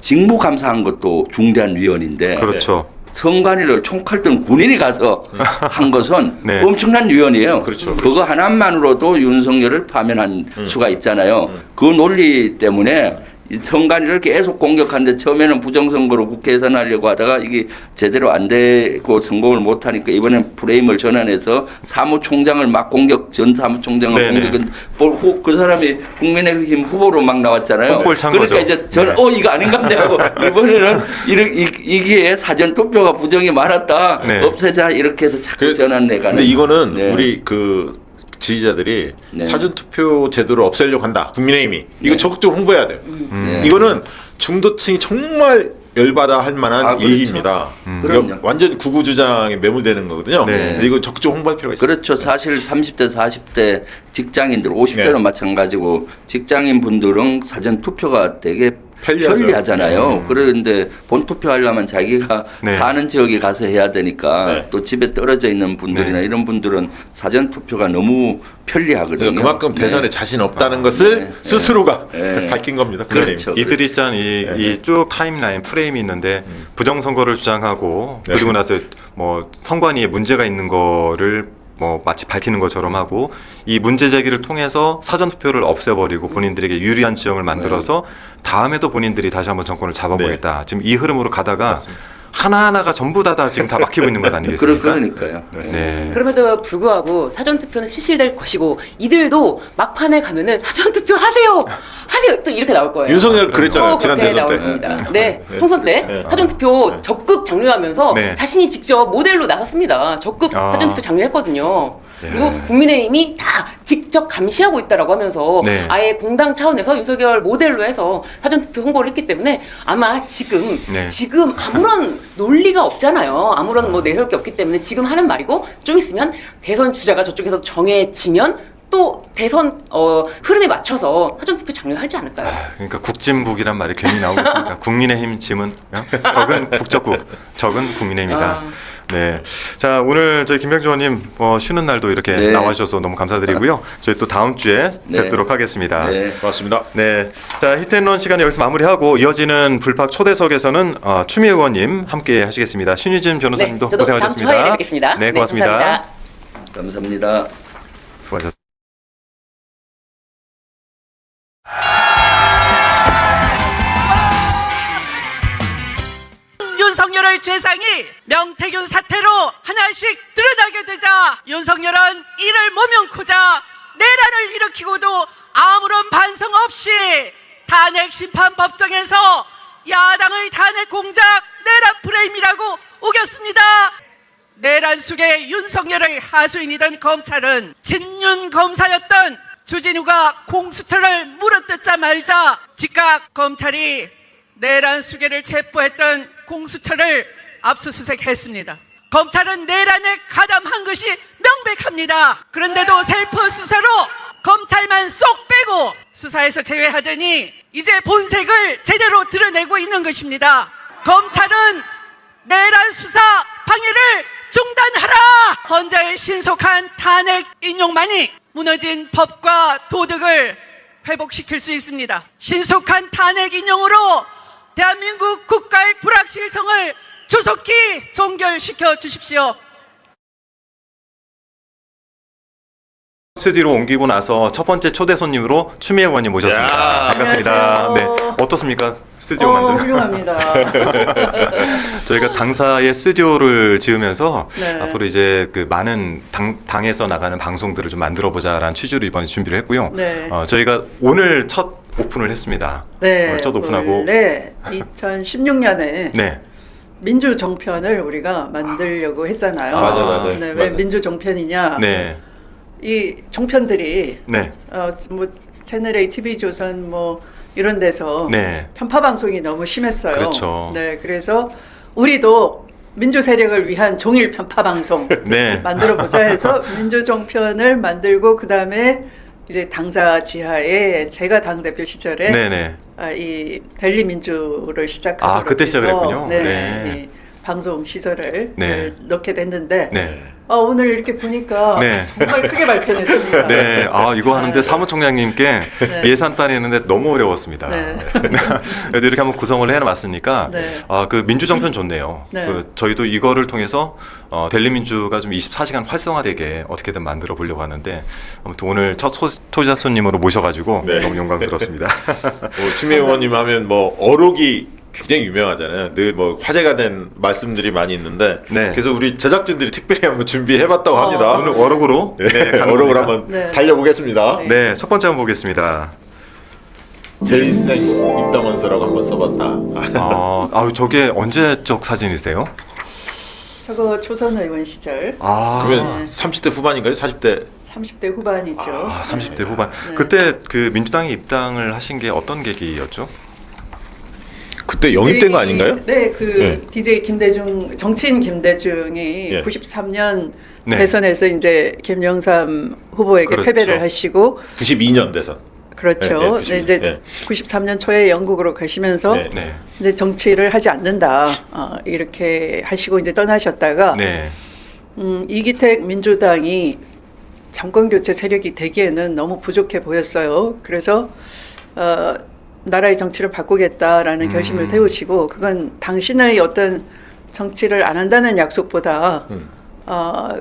직무 감사한 것도 중대한 위헌인데 그렇죠. 선관위를 총칼 든 군인이 가서 한 것은 네. 엄청난 위헌이에요. 그렇죠. 그거 하나만으로도 윤석열을 파면한 수가 있잖아요. 그 논리 때문에 이 선관위를 계속 공격하는데 처음에는 부정선거로 국회 예산하려고 하다가 이게 제대로 안 되고 성공을 못하니까 이번엔 프레임을 전환해서 사무총장을 막 전 사무총장을 네네. 공격은 그 사람이 국민의힘 후보로 막 나왔잖아요. 콩볼 찬 그러니까 거죠. 이제 저는 네. 이거 아닌가 하고 이번에는 이게 사전 투표가 부정이 많았다 네. 없애자 이렇게 해서 자꾸 전환해가는. 근데 이거는 네. 우리 그 지지자들이 네. 사전투표 제도를 없애려고 한다. 국민의힘이 이거 네. 적극적으로 홍보해야 돼요. 네. 이거는 중도층이 정말 열받아 할 만한 그렇죠. 얘기입니다. 그럼요. 이거 완전 구구 주장에 매몰되는 거거든요. 네. 근데 이건 적극적으로 홍보할 필요가 있어요. 그렇죠. 사실 30대, 40대 직장인들, 50대로 네. 마찬가지고 직장인 분들은 사전 투표가 되게 편리하죠. 편리하잖아요. 그런데 본투표 하려면 자기가 네. 사는 지역에 가서 해야 되니까 네. 또 집에 떨어져 있는 분들이나 네. 이런 분들은 사전 투표가 너무 편리하거든요. 그러니까 그만큼 네. 대선에 자신 없다는 것을 네. 스스로가 네. 밝힌 겁니다. 그렇죠. 이들이 짠 이 쭉 타임라인 프레임이 있는데 부정선거를 주장하고 네. 그리고 나서 뭐 선관위에 문제가 있는 거를 뭐 마치 밝히는 것처럼 하고 이 문제 제기를 통해서 사전 투표를 없애버리고 본인들에게 유리한 지형을 만들어서 다음에도 본인들이 다시 한번 정권을 잡아보겠다. 지금 이 흐름으로 가다가 하나하나가 전부 다 지금 다 막히고 있는 것 아니겠습니까? 그러니까요. 네. 그럼에도 불구하고 사전투표는 실시될 것이고 이들도 막판에 가면은 사전투표 하세요 또 이렇게 나올 거예요. 윤석열 그랬잖아요. 지난 그렇게 대선 나올 때. 겁니다. 네, 총선 때 네. 사전투표 적극 장려하면서 네. 자신이 직접 모델로 나섰습니다. 적극 아. 사전투표 장려했거든요. 네. 그리고 국민의힘이 다 직접 감시하고 있다라고 하면서 네. 아예 공당 차원에서 윤석열 모델로 해서 사전투표 홍보를 했기 때문에 아마 지금 네. 아무런 논리가 없잖아요. 아무런 뭐 내세울 게 없기 때문에 지금 하는 말이고 좀 있으면 대선 주자가 저쪽에서 정해지면 또 대선 흐름에 맞춰서 사전투표 장려하지 않을까요? 그러니까 국짐국이란 말이 괜히 나오고 있습니까? 국민의힘 짐은 적은 국적국, 적은 국민의힘이다. 네. 자, 오늘 저희 김병주 의원님 쉬는 날도 이렇게 네. 나와주셔서 너무 감사드리고요. 저희 또 다음 주에 네. 뵙도록 하겠습니다. 네. 고맙습니다. 네. 자, 히트앤런 시간 여기서 마무리하고 이어지는 불팍 초대석에서는 추미애 의원님 함께 하시겠습니다. 신유진 변호사님도 저도 다음 주 고생하셨습니다. 화요일에 뵙겠습니다. 네, 고맙습니다. 감사합니다. 감사합니다. 수고하셨습니다. 윤석열의 죄상이 명태균 사태로 하나씩 드러나게 되자 윤석열은 이를 모면코자 내란을 일으키고도 아무런 반성 없이 탄핵 심판 법정에서 야당의 탄핵 공작 내란 프레임이라고 우겼습니다. 내란 속에 윤석열의 하수인이던 검찰은 진윤 검사였던 주진우가 공수처를 물어뜯자 말자 즉각 검찰이 내란 수괴를 체포했던 공수처를 압수수색했습니다. 검찰은 내란에 가담한 것이 명백합니다. 그런데도 셀프 수사로 검찰만 쏙 빼고 수사에서 제외하더니 이제 본색을 제대로 드러내고 있는 것입니다. 검찰은 내란 수사 방해를 중단하라! 헌재의 신속한 탄핵 인용만이 무너진 법과 도덕을 회복시킬 수 있습니다. 신속한 탄핵 인용으로 대한민국 국가의 불확실성을 조속히 종결시켜 주십시오. 스튜디오로 옮기고 나서 첫 번째 초대 손님으로 추미애 의원님 모셨습니다. 야. 반갑습니다. 안녕하세요. 네, 어떻습니까? 스튜디오 만드는 훌륭합니다. 저희가 당사의 스튜디오를 지으면서 네. 앞으로 이제 그 많은 당에서 나가는 방송들을 좀 만들어 보자라는 취지로 이번에 준비를 했고요. 네. 저희가 오늘 첫 오픈을 했습니다. 네, 오늘 첫 오픈하고 원래 2016년에 네. 민주 정편을 우리가 만들려고 했잖아요. 맞아. 네, 왜 맞아. 민주 정편이냐? 네. 이 정편들이 네. 뭐 채널 A, TV 조선 뭐 이런 데서 네. 편파 방송이 너무 심했어요. 그렇죠. 네, 그래서 우리도 민주 세력을 위한 종일 편파 방송 네. 만들어 보자 해서 민주 정편을 만들고 그 다음에 이제 당사 지하에 제가 당 대표 시절에 네네. 이 델리 민주를 시작하도록 아, 그때 시작을 해서 했군요. 네, 네. 이 방송 시설을 네. 넣게 됐는데 네. 오늘 이렇게 보니까 네. 정말 크게 발전했습니다. 네, 이거 하는데 네. 사무총장님께 네. 예산 따내는데 너무 어려웠습니다. 네. 그래도 이렇게 한번 구성을 해놨으니까 네. 그 민주정편 좋네요. 네. 저희도 이거를 통해서 델리민주가 좀 24시간 활성화되게 어떻게든 만들어 보려고 하는데 아무튼 오늘 첫 초자 손님으로 모셔가지고 네. 너무 영광스럽습니다. 추미애 의원님 하면 뭐 어록이 굉장히 유명하잖아요. 늘 뭐 화제가 된 말씀들이 많이 있는데 네. 그래서 우리 제작진들이 특별히 한번 준비해봤다고 합니다. 오늘 어록으로 네, 어록을 한번 네. 달려보겠습니다. 네, 첫 번째 한번 보겠습니다. 젤생 입당원서라고 한번 써봤다. 저게 언제적 사진이세요? 저거 조선 의원 시절 그러면 30대 후반인가요? 40대? 30대 후반이죠. 30대 후반. 네. 그때 그 민주당에 입당을 하신 게 어떤 계기였죠? 그때 영입된 거 아닌가요? 네, 그 네. DJ 김대중 정치인 김대중이 예. 93년 네. 대선에서 이제 김영삼 후보에게 그렇죠. 패배를 하시고 92년 대선. 그렇죠. 네, 네, 이제 네. 93년 초에 영국으로 가시면서 네. 네. 이제 정치를 하지 않는다 이렇게 하시고 이제 떠나셨다가 네. 이기택 민주당이 정권 교체 세력이 되기에는 너무 부족해 보였어요. 그래서 나라의 정치를 바꾸겠다라는 결심을 세우시고 그건 당신의 어떤 정치를 안 한다는 약속보다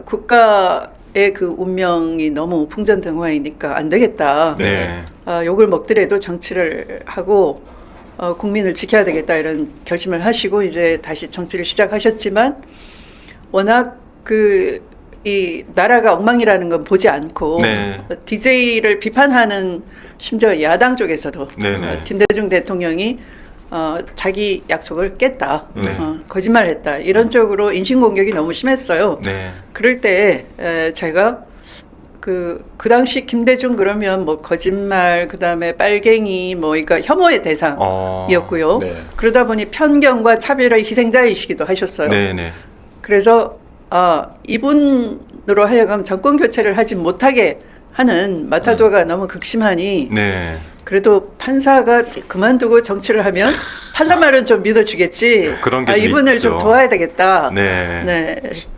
국가의 그 운명이 너무 풍전등화이니까 안 되겠다. 네. 욕을 먹더라도 정치를 하고 국민을 지켜야 되겠다 이런 결심을 하시고 이제 다시 정치를 시작하셨지만 워낙 이 나라가 엉망이라는 건 보지 않고 네. DJ를 비판하는 심지어 야당 쪽에서도 네네. 김대중 대통령이 자기 약속을 깼다, 네. 거짓말했다 이런 쪽으로 인신공격이 너무 심했어요. 네. 그럴 때 제가 그 당시 김대중 그러면 뭐 거짓말 그다음에 빨갱이 뭐 그러니까 혐오의 대상이었고요. 네. 그러다 보니 편견과 차별의 희생자이시기도 하셨어요. 네네. 그래서 이분으로 하여금 정권 교체를 하지 못하게 하는 마타도가 너무 극심하니 네. 그래도 판사가 그만두고 정치를 하면 판사 말은 좀 믿어주겠지. 그런 게 좀 이분을 있죠. 좀 도와야 되겠다. 네. 네.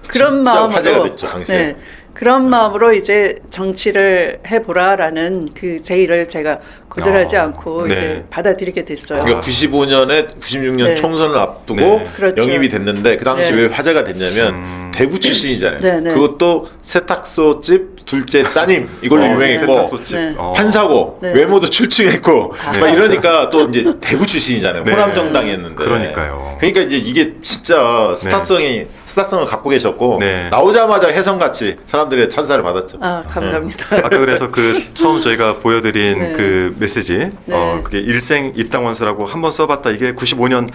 그런 진짜 마음으로 화제가 됐죠, 당시에. 네. 그런 마음으로 이제 정치를 해보라라는 그 제의를 제가 거절하지 않고 네. 이제 받아들이게 됐어요. 그러니까 95년에 96년 네. 총선을 앞두고 네. 그렇죠. 영입이 됐는데 그 당시 네. 왜 화제가 됐냐면 대구 출신이잖아요. 네, 네. 그것도 세탁소 집 둘째 따님 이걸로 유명했고 세탁소집. 네. 판사고 네. 외모도 출중했고 막 이러니까 또 이제 대구 출신이잖아요. 네. 호남 정당이었는데. 그러니까요. 그러니까 이제 이게 진짜 스타성을 갖고 계셨고 네. 나오자마자 혜성같이 사람들의 찬사를 받았죠. 아, 감사합니다. 아까 그래서 그 처음 저희가 보여드린 네. 그 메시지, 네. 그게 일생 입당원서라고 한번 써봤다. 이게 95년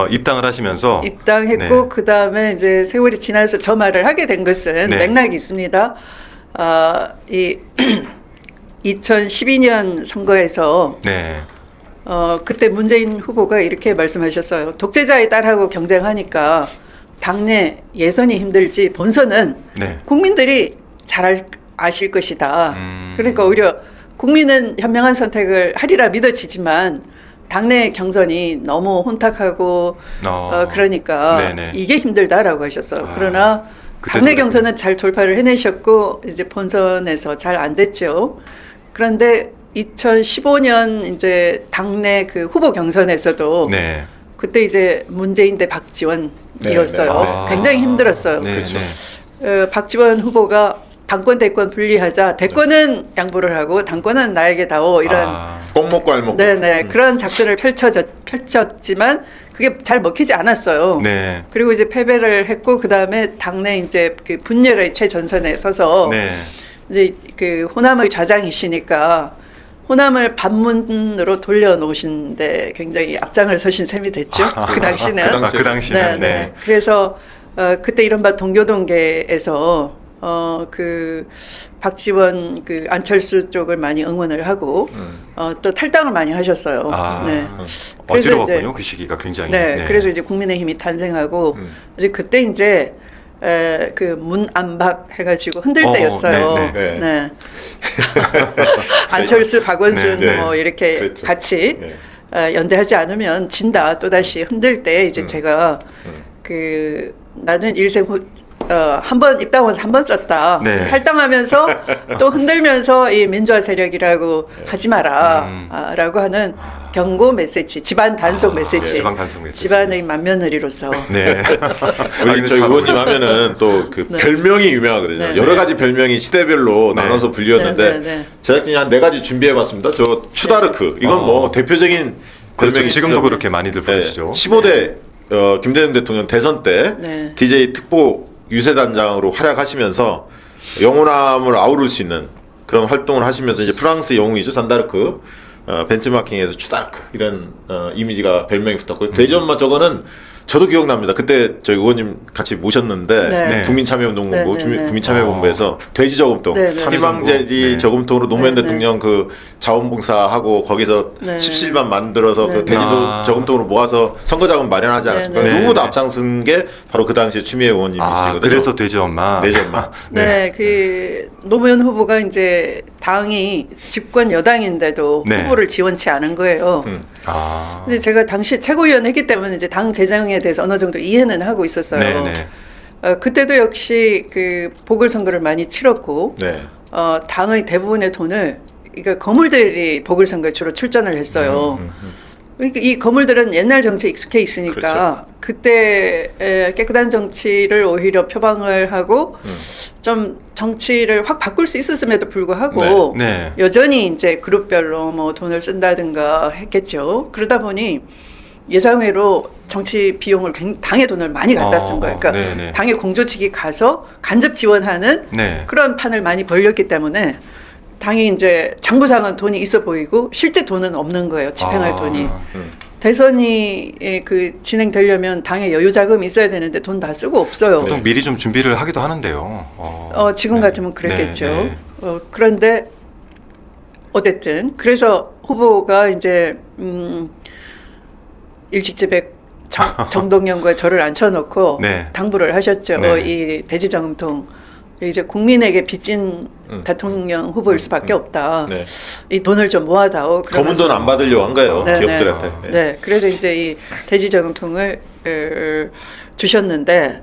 입당을 하시면서 입당했고 네. 그 다음에 이제 세월이 지나서 저 말을 하게 된 것은 네. 맥락이 있습니다. 이 2012년 선거에서 네. 그때 문재인 후보가 이렇게 말씀하셨어요. 독재자의 딸하고 경쟁하니까 당내 예선이 힘들지 본선은 네. 국민들이 잘 아실 것이다. 그러니까 오히려 국민은 현명한 선택을 하리라 믿어지지만 당내 경선이 너무 혼탁하고 그러니까 네네. 이게 힘들다라고 하셨어요. 그러나 그때도 당내 그랬군요. 경선은 잘 돌파를 해내셨고 이제 본선에서 잘 안 됐죠. 그런데 2015년 이제 당내 그 후보 경선에서도 네. 그때 이제 문재인 대 박지원이었어요. 네, 네. 굉장히 힘들었어요. 네, 그렇죠. 네. 박지원 후보가 당권 대권 분리하자. 대권은 양보를 하고 당권은 나에게 다오 이런 꼭 먹고 알 먹고. 네네 그런 작전을 펼쳤지만 그게 잘 먹히지 않았어요. 네. 그리고 이제 패배를 했고 그 다음에 당내 이제 그 분열의 최전선에 서서 네. 이제 그 호남의 좌장이시니까 호남을 반문으로 돌려놓으신데 굉장히 앞장을 서신 셈이 됐죠. 그 당시는. 그 당시는. 네. 그래서 그때 이른바 동교동계에서 그 박지원 그 안철수 쪽을 많이 응원을 하고 또 탈당을 많이 하셨어요. 네. 그래서 어지러웠군요. 이제 그 시기가 굉장히. 네, 그래서 이제 국민의힘이 탄생하고 이제 그때 이제 그 문안박 해가지고 흔들 때였어요. 네, 네. 네. 안철수, 박원순 네, 네. 뭐 이렇게 그랬죠. 같이 네. 연대하지 않으면 진다. 또 다시 흔들 때 이제 제가 그 나는 일생 한 번 입당원서 한 번 썼다. 네. 탈당하면서 또 흔들면서 이 민주화 세력이라고 하지 마라. 라고 하는 경고 메시지, 집안 단속 메시지. 네, 집안 단속 메시지. 집안의 맏며느리로서. 네. 우리 저 의원님 하면은 또 그 네. 별명이 유명하거든요. 네. 여러 가지 별명이 시대별로 나눠서 불리웠는데 네, 네, 네. 제작진이 한 4가지 준비해봤습니다. 저 추다르크 이건 뭐 대표적인 그렇죠. 별명이 지금도 있죠. 그렇게 많이들 부르시죠. 15대 김대중 대통령 대선 때 네. DJ 특보 유세단장으로 활약하시면서 영호남을 아우를 수 있는 그런 활동을 하시면서 이제 프랑스 영웅이죠. 산다르크 벤치마킹에서 추다르크 이런 이미지가 별명이 붙었고 돼지엄마 저거는 저도 기억납니다. 그때 저희 의원님 같이 모셨는데 네. 국민참여운동본부 네, 네, 네. 국민참여본부에서 돼지 저금통 네, 네. 희망돼지 네. 저금통으로 노무현 네, 네. 대통령 그 자원봉사하고 거기서 네. 십시일반 만들어서 네, 그 네. 돼지 아. 저금통으로 모아서 선거자금 마련하지 않았습니까? 네, 네. 누구보다 네. 앞장선 게 바로 그 당시에 추미애 의원님이시거든요. 그래서 돼지 엄마. 돼지 엄마. 네, 그 노무현 후보가 이제 당이 집권 여당인데도 네. 후보를 지원치 않은 거예요. 아. 근데 제가 당시 최고위원했기 때문에 이제 당 재정에 대해서 어느 정도 이해는 하고 있었어요. 네, 네. 그때도 역시 그 보궐선거를 많이 치렀고 네. 당의 대부분의 돈을 그러니까 거물들이 보궐선거에 주로 출전을 했어요. 그러니까 이 거물들은 옛날 정치에 익숙해 있으니까 그때 깨끗한 정치를 오히려 표방을 하고 좀 정치를 확 바꿀 수 있었음에도 불구하고 네, 네. 여전히 이제 그룹별로 뭐 돈을 쓴다든가 했겠죠. 그러다 보니 예상외로 정치 비용을 당의 돈을 많이 갖다 쓴 거예요. 그러니까 네네. 당의 공조직이 가서 간접 지원하는 네. 그런 판을 많이 벌렸기 때문에 당이 이제 장부상은 돈이 있어 보이고 실제 돈은 없는 거예요. 집행할 돈이. 대선이 그 진행되려면 당의 여유 자금이 있어야 되는데 돈 다 쓰고 없어요. 보통 미리 좀 준비를 하기도 하는데요. 지금 네. 같으면 그랬겠죠. 네, 네. 그런데 어쨌든 그래서 후보가 이제 일식집에 정동영과 저를 앉혀놓고 네. 당부를 하셨죠. 네. 이 돼지저금통 이제 국민에게 빚진 대통령 후보일 수밖에 없다. 네. 이 돈을 좀 모아다오. 검은 돈 안 받으려고 한 거예요. 네, 기업들한테. 네. 그래서 이제 이 돼지저금통을 주셨는데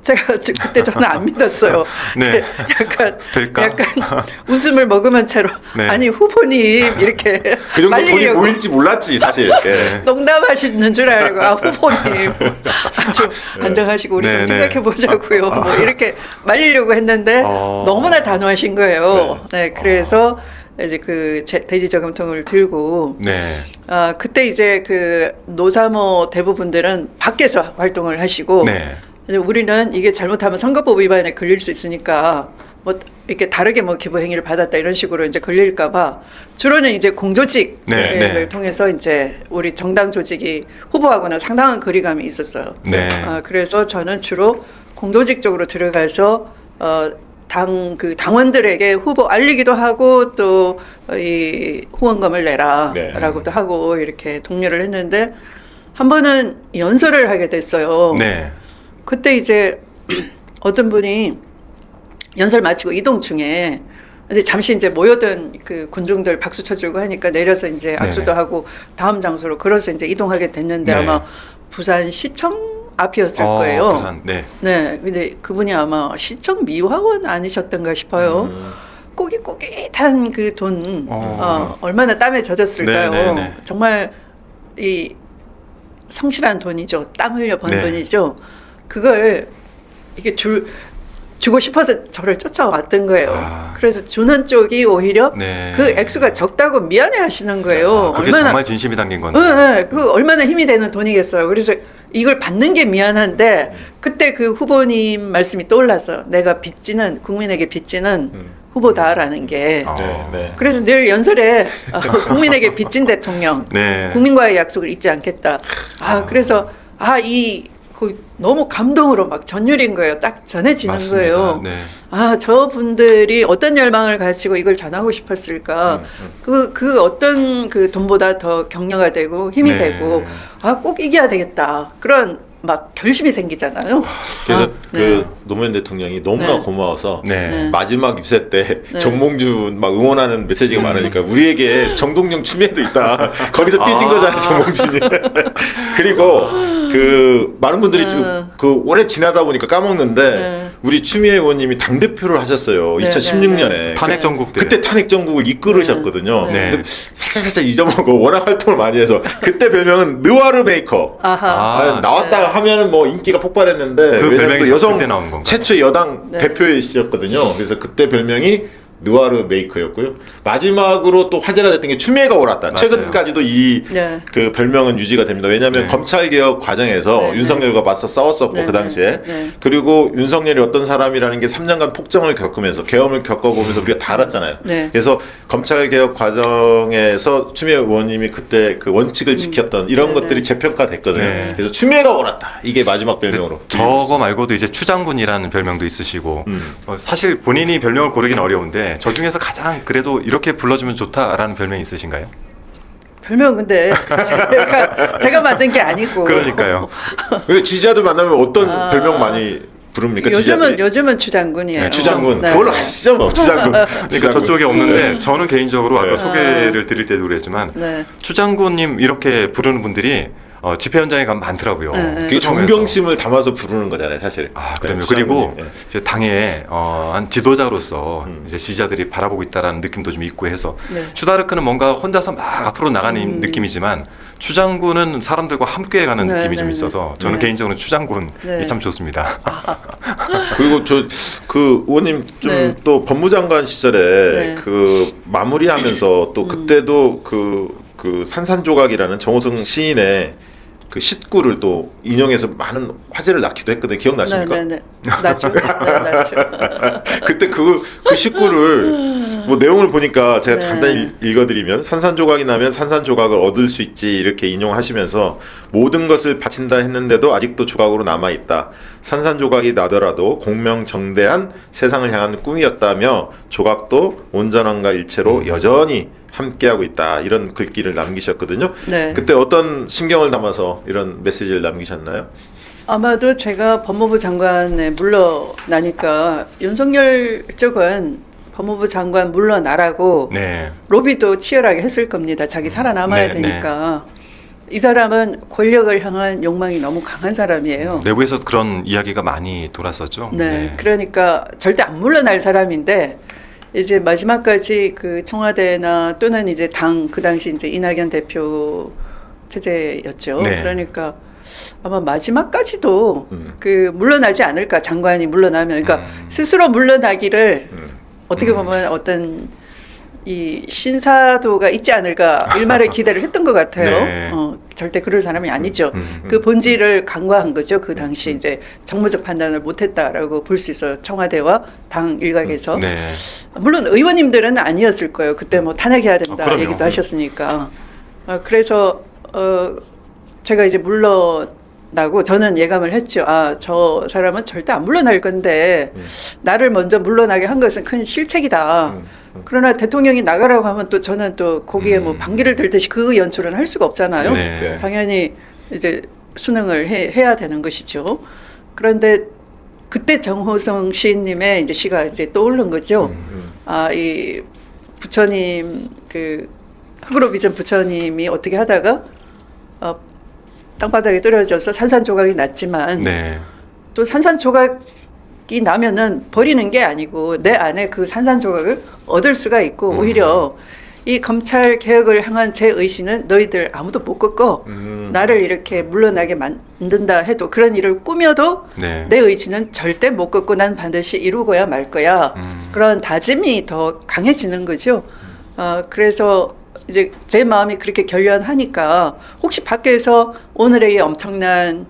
제가 그때 저는 안 믿었어요. 네. 될까? 약간 웃음을 머금은 채로 네. 아니 후보님 이렇게 그 정도 돈이 말리려고 모일지 몰랐지 사실. 예. 농담하시는 줄 알고 후보님 아주 안정하시고 우리 네, 좀 네. 생각해 보자고요. 뭐 이렇게 말리려고 했는데 너무나 단호하신 거예요. 네, 그래서 이제 그 대지 저금통을 들고 네. 그때 이제 그 노사모 대부분들은 밖에서 활동을 하시고 네. 근데 우리는 이게 잘못하면 선거법 위반에 걸릴 수 있으니까 뭐 이렇게 다르게 뭐 기부 행위를 받았다 이런 식으로 이제 걸릴까봐 주로는 이제 공조직을 네, 네. 통해서 이제 우리 정당 조직이 후보하고는 상당한 거리감이 있었어요. 네. 그래서 저는 주로 공조직 쪽으로 들어가서 그 당원들에게 후보 알리기도 하고 또 이 후원금을 내라라고도 하고 이렇게 독려를 했는데 한 번은 연설을 하게 됐어요. 네. 그때 이제 어떤 분이 연설 마치고 이동 중에 이제 잠시 이제 모여든 그 군중들 박수 쳐주고 하니까 내려서 이제 악수도 네네. 하고 다음 장소로 걸어서 이제 이동하게 됐는데 네. 아마 부산 시청 앞이었을 거예요. 부산. 네. 네, 근데 그분이 아마 시청 미화원 아니셨던가 싶어요. 꼬깃꼬깃한 그 돈 얼마나 땀에 젖었을까요? 네, 네, 네. 정말 이 성실한 돈이죠. 땀 흘려 번 네. 돈이죠. 그걸 이게 주고 싶어서 저를 쫓아왔던 거예요. 그래서 주는 쪽이 오히려 네. 그 액수가 적다고 미안해 하시는 거예요. 그게 정말 진심이 담긴 건데. 네, 그 얼마나 힘이 되는 돈이겠어요. 그래서 이걸 받는 게 미안한데 그때 그 후보님 말씀이 떠올랐어요. 내가 빚지는 국민에게 빚지는 후보다라는 게. 네. 그래서 늘 연설에 국민에게 빚진 대통령, 네. 국민과의 약속을 잊지 않겠다. 그래서 너무 감동으로 막 전율인 거예요. 딱 전해지는 맞습니다. 거예요. 네. 저분들이 어떤 열망을 가지고 이걸 전하고 싶었을까. 그 어떤 그 돈보다 더 격려가 되고 힘이 네. 되고 꼭 이겨야 되겠다. 그런 막 결심이 생기잖아요. 그래서 네. 노무현 대통령이 너무나 네. 고마워서 네. 마지막 유세 때 네. 정몽준 막 응원하는 메시지가 많으니까 우리에게 정동영 추미애도 있다. 거기서 삐진 거잖아요, 정몽준이. 그리고 그 많은 분들이 좀 그 오래 지나다 보니까 까먹는데 우리 추미애 의원님이 당 대표를 하셨어요. 네, 2016년에 탄핵 전국 때. 그때 탄핵 전국을 이끌으셨거든요. 네. 근데 살짝 잊어먹고 워낙 활동을 많이 해서 그때 별명은 느와르 메이커. 나왔다가 하면은 뭐 인기가 폭발했는데 그 왜냐면 별명이 또 여성 그때 나온 건가요? 최초의 여당 네. 대표이셨거든요. 그래서 그때 별명이 느와르 메이커였고요. 마지막으로 또 화제가 됐던 게 추미애가 옳았다. 맞아요. 최근까지도 이 네. 그 별명은 유지가 됩니다. 왜냐하면 네. 검찰 개혁 과정에서 네, 윤석열과 맞서 싸웠었고 네, 그 당시에 네. 그리고 윤석열이 어떤 사람이라는 게 3년간 폭정을 겪으면서 계엄을 겪어보면서 우리가 다 알았잖아요. 네. 그래서 검찰 개혁 과정에서 추미애 의원님이 그때 그 원칙을 지켰던 이런 네, 것들이 네. 재평가됐거든요. 네. 그래서 추미애가 옳았다. 이게 마지막 별명으로. 저거 말고도 이제 추장군이라는 별명도 있으시고 사실 본인이 별명을 고르기는 어려운데 저 중에서 가장 그래도 이렇게 불러주면 좋다라는 별명이 있으신가요? 별명 근데 제가 만든 게 아니고. 그러니까요. 근데 지지자들 만나면 어떤 별명 많이 부릅니까? 지지자들이? 요즘은 추장군이에요. 네, 추장군. 네. 그걸로 하시죠, 뭐. 추장군. 그러니까 저쪽에 없는데 저는 개인적으로 아까 네. 소개를 드릴 때도 그랬지만 네. 추장군님 이렇게 부르는 분들이 집회 현장에 가면 많더라고요. 그게 존경심을 담아서 부르는 거잖아요, 사실. 그럼요. 네, 그리고 추장군님. 이제 당의 한 지도자로서 이제 지지자들이 바라보고 있다라는 느낌도 좀 있고 해서 네. 추다르크는 뭔가 혼자서 막 앞으로 나가는 느낌이지만 추장군은 사람들과 함께 가는 네, 느낌이 네, 좀 네. 있어서 저는 네. 개인적으로 추장군이 네. 참 좋습니다. 그리고 그 의원님 좀 네. 또 법무장관 시절에 네. 그 마무리하면서 또 그때도 그 산산조각이라는 정호성 시인의 그 시구를 또 인용해서 많은 화제를 낳기도 했거든요. 기억나십니까? 네네네. 나죠. 네, 나죠. 그때 그 시구를 뭐 내용을 보니까 제가 네. 간단히 읽어드리면 산산조각이 나면 산산조각을 얻을 수 있지 이렇게 인용하시면서 모든 것을 바친다 했는데도 아직도 조각으로 남아있다. 산산조각이 나더라도 공명정대한 세상을 향한 꿈이었다며 조각도 온전함과 일체로 여전히 함께하고 있다. 이런 글귀를 남기셨거든요. 네. 그때 어떤 심경을 담아서 이런 메시지를 남기셨나요? 아마도 제가 법무부 장관에 물러나니까 윤석열 쪽은 법무부 장관 물러나라고 네. 로비도 치열하게 했을 겁니다. 자기 살아남아야 네, 되니까. 이 사람은 권력을 향한 욕망이 너무 강한 사람이에요. 내부에서 그런 이야기가 많이 돌았었죠. 네, 그러니까 절대 안 물러날 사람인데 이제 마지막까지 그 청와대나 또는 이제 당 그 당시 이제 이낙연 대표 체제였죠. 네. 그러니까 아마 마지막까지도 그 물러나지 않을까, 장관이 물러나면, 그러니까 스스로 물러나기를 어떻게 보면 어떤 이 신사도가 있지 않을까 일말의 기대를 했던 것 같아요. 네. 절대 그럴 사람이 아니죠. 그 본질을 간과한 거죠. 그 당시 이제 정무적 판단을 못했다라고 볼 수 있어요. 청와대와 당 일각에서. 네. 물론 의원님들은 아니었을 거예요. 그때 뭐 탄핵해야 된다 그럼요. 얘기도 하셨으니까. 그래서 제가 이제 물러나고 저는 예감을 했죠. 아, 저 사람은 절대 안 물러날 건데 나를 먼저 물러나게 한 것은 큰 실책이다. 그러나 대통령이 나가라고 하면 또 저는 또 거기에 뭐 반기를 들듯이 그 연출은 할 수가 없잖아요. 네. 당연히 이제 순응을 해야 되는 것이죠. 그런데 그때 정호성 시인님의 이제 시가 이제 떠오른 거죠. 아, 이 부처님 그 흑으로 빚은 부처님이 어떻게 하다가 땅바닥에 떨어져서 산산조각이 났지만 네. 또 산산조각이 나면은 버리는 게 아니고 내 안에 그 산산조각을 얻을 수가 있고 오히려 이 검찰 개혁을 향한 제 의지는 너희들 아무도 못 꺾어. 나를 이렇게 물러나게 만든다 해도 그런 일을 꾸며도 네. 내 의지는 절대 못 꺾고 난 반드시 이루고야 말 거야. 그런 다짐이 더 강해지는 거죠. 그래서 이제 제 마음이 그렇게 결연하니까 혹시 밖에서 오늘의 이 엄청난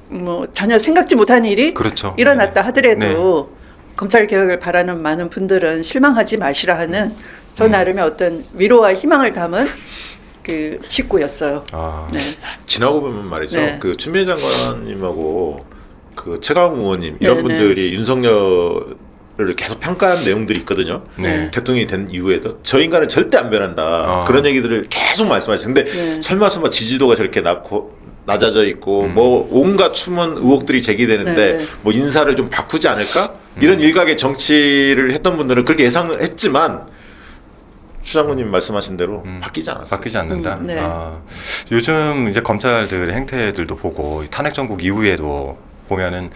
뭐 전혀 생각지 못한 일이 그렇죠. 일어났다 네. 하더라도 검찰 개혁을 바라는 많은 분들은 실망하지 마시라 하는 저 나름의 어떤 위로와 희망을 담은 그 식구였어요. 아. 네. 지나고 보면 말이죠. 네. 그 추미애 장관님하고 그 최강욱 의원님 이런 네, 분들이 윤석열을 계속 평가한 내용들이 있거든요. 네. 대통령이 된 이후에도 저 인간은 절대 안 변한다. 그런 얘기들을 계속 말씀하시는데 네. 설마 지지도가 저렇게 낮아져 있고 뭐 온갖 추문 의혹들이 제기되는데 네, 네. 뭐 인사를 좀 바꾸지 않을까? 이런 일각의 정치를 했던 분들은 그렇게 예상을 했지만 추 장관님 말씀하신 대로 바뀌지 않았어요. 바뀌지 않는다. 네. 요즘 이제 검찰들의 행태들도 보고 탄핵 정국 이후에도 보면은